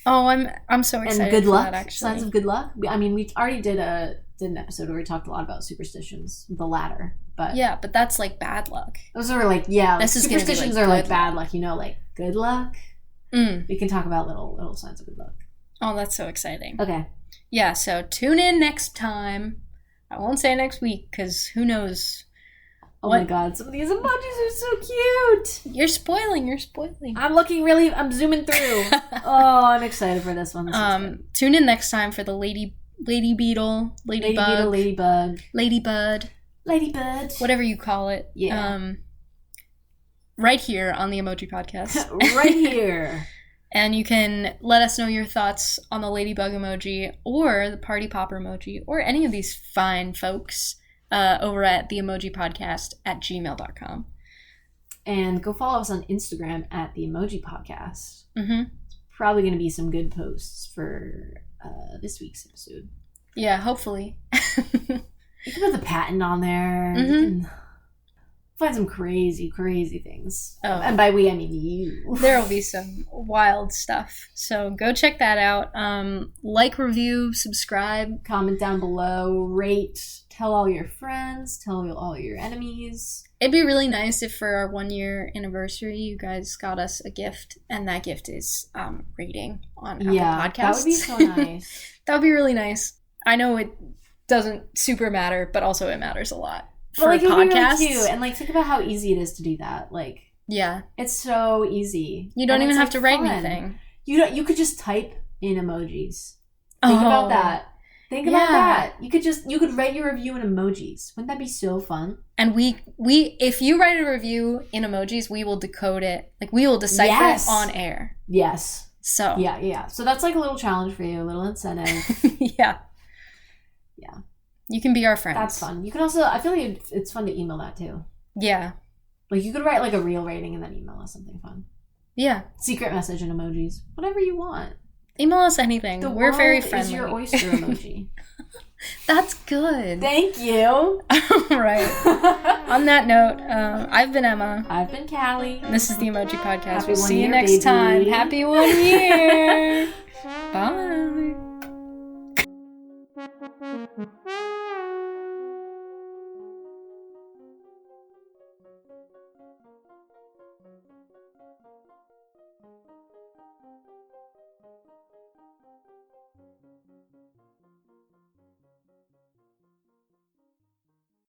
Speaker 1: Oh, I'm so excited.
Speaker 2: And good luck.
Speaker 1: That, actually.
Speaker 2: Signs of good luck. I mean, we already did an episode where we talked a lot about superstitions, the ladder. But
Speaker 1: yeah, but that's like bad luck.
Speaker 2: Those are like,
Speaker 1: this is
Speaker 2: superstitions
Speaker 1: like
Speaker 2: are like bad luck, you know, like good luck. We can talk about little signs of good luck.
Speaker 1: Oh, that's so exciting.
Speaker 2: Okay.
Speaker 1: Yeah, so tune in next time. I won't say next week, because who knows.
Speaker 2: Oh my god, some of these emojis are so cute.
Speaker 1: You're spoiling.
Speaker 2: I'm zooming through. Oh, I'm excited for this one.
Speaker 1: Tune in next time for the Lady Beetle, Ladybug, Ladybird,
Speaker 2: Ladybird,
Speaker 1: whatever you call it.
Speaker 2: Yeah.
Speaker 1: right here on the Emoji Podcast.
Speaker 2: Right here.
Speaker 1: And you can let us know your thoughts on the ladybug emoji or the party popper emoji or any of these fine folks over at the Emoji Podcast at gmail.com.
Speaker 2: And go follow us on Instagram at the Emoji Podcast.
Speaker 1: Mm-hmm.
Speaker 2: It's probably going to be some good posts for this week's episode.
Speaker 1: Yeah, hopefully.
Speaker 2: You can put the patent on there.
Speaker 1: Mm-hmm.
Speaker 2: You can find some crazy, crazy things.
Speaker 1: Oh.
Speaker 2: And by we, I mean you.
Speaker 1: There will be some wild stuff. So go check that out. Like, review, subscribe.
Speaker 2: Comment down below. Rate. Tell all your friends. Tell all your enemies.
Speaker 1: It'd be really nice if for our 1 year anniversary, you guys got us a gift. And that gift is rating on Apple Podcasts.
Speaker 2: That would be so nice.
Speaker 1: That would be really nice. I know it doesn't super matter, but also it matters a lot. For
Speaker 2: like,
Speaker 1: podcasts.
Speaker 2: Really cute. And like, think about how easy it is to do that. Like,
Speaker 1: yeah,
Speaker 2: it's so easy.
Speaker 1: You don't even have to write
Speaker 2: fun.
Speaker 1: anything.
Speaker 2: You could just type in emojis. Think about that. Think about that. You could write your review in emojis. Wouldn't that be so fun?
Speaker 1: And we if you write a review in emojis, we will decode it. Like, we will decipher it on air.
Speaker 2: Yes.
Speaker 1: So
Speaker 2: yeah. So that's like a little challenge for you, a little incentive.
Speaker 1: Yeah. You can be our friends.
Speaker 2: That's fun. You can also, I feel like it's fun to email that too.
Speaker 1: Yeah.
Speaker 2: Like, you could write like a real rating and then email us something fun.
Speaker 1: Yeah.
Speaker 2: Secret message and emojis. Whatever you want.
Speaker 1: Email us anything. We're very friendly.
Speaker 2: Is your oyster emoji.
Speaker 1: That's good.
Speaker 2: Thank you.
Speaker 1: All right. On that note, I've been Emma.
Speaker 2: I've been Callie.
Speaker 1: And this is the Emoji Podcast.
Speaker 2: Happy
Speaker 1: We'll see you
Speaker 2: 1 year,
Speaker 1: next
Speaker 2: baby.
Speaker 1: time. Happy 1 year. Bye.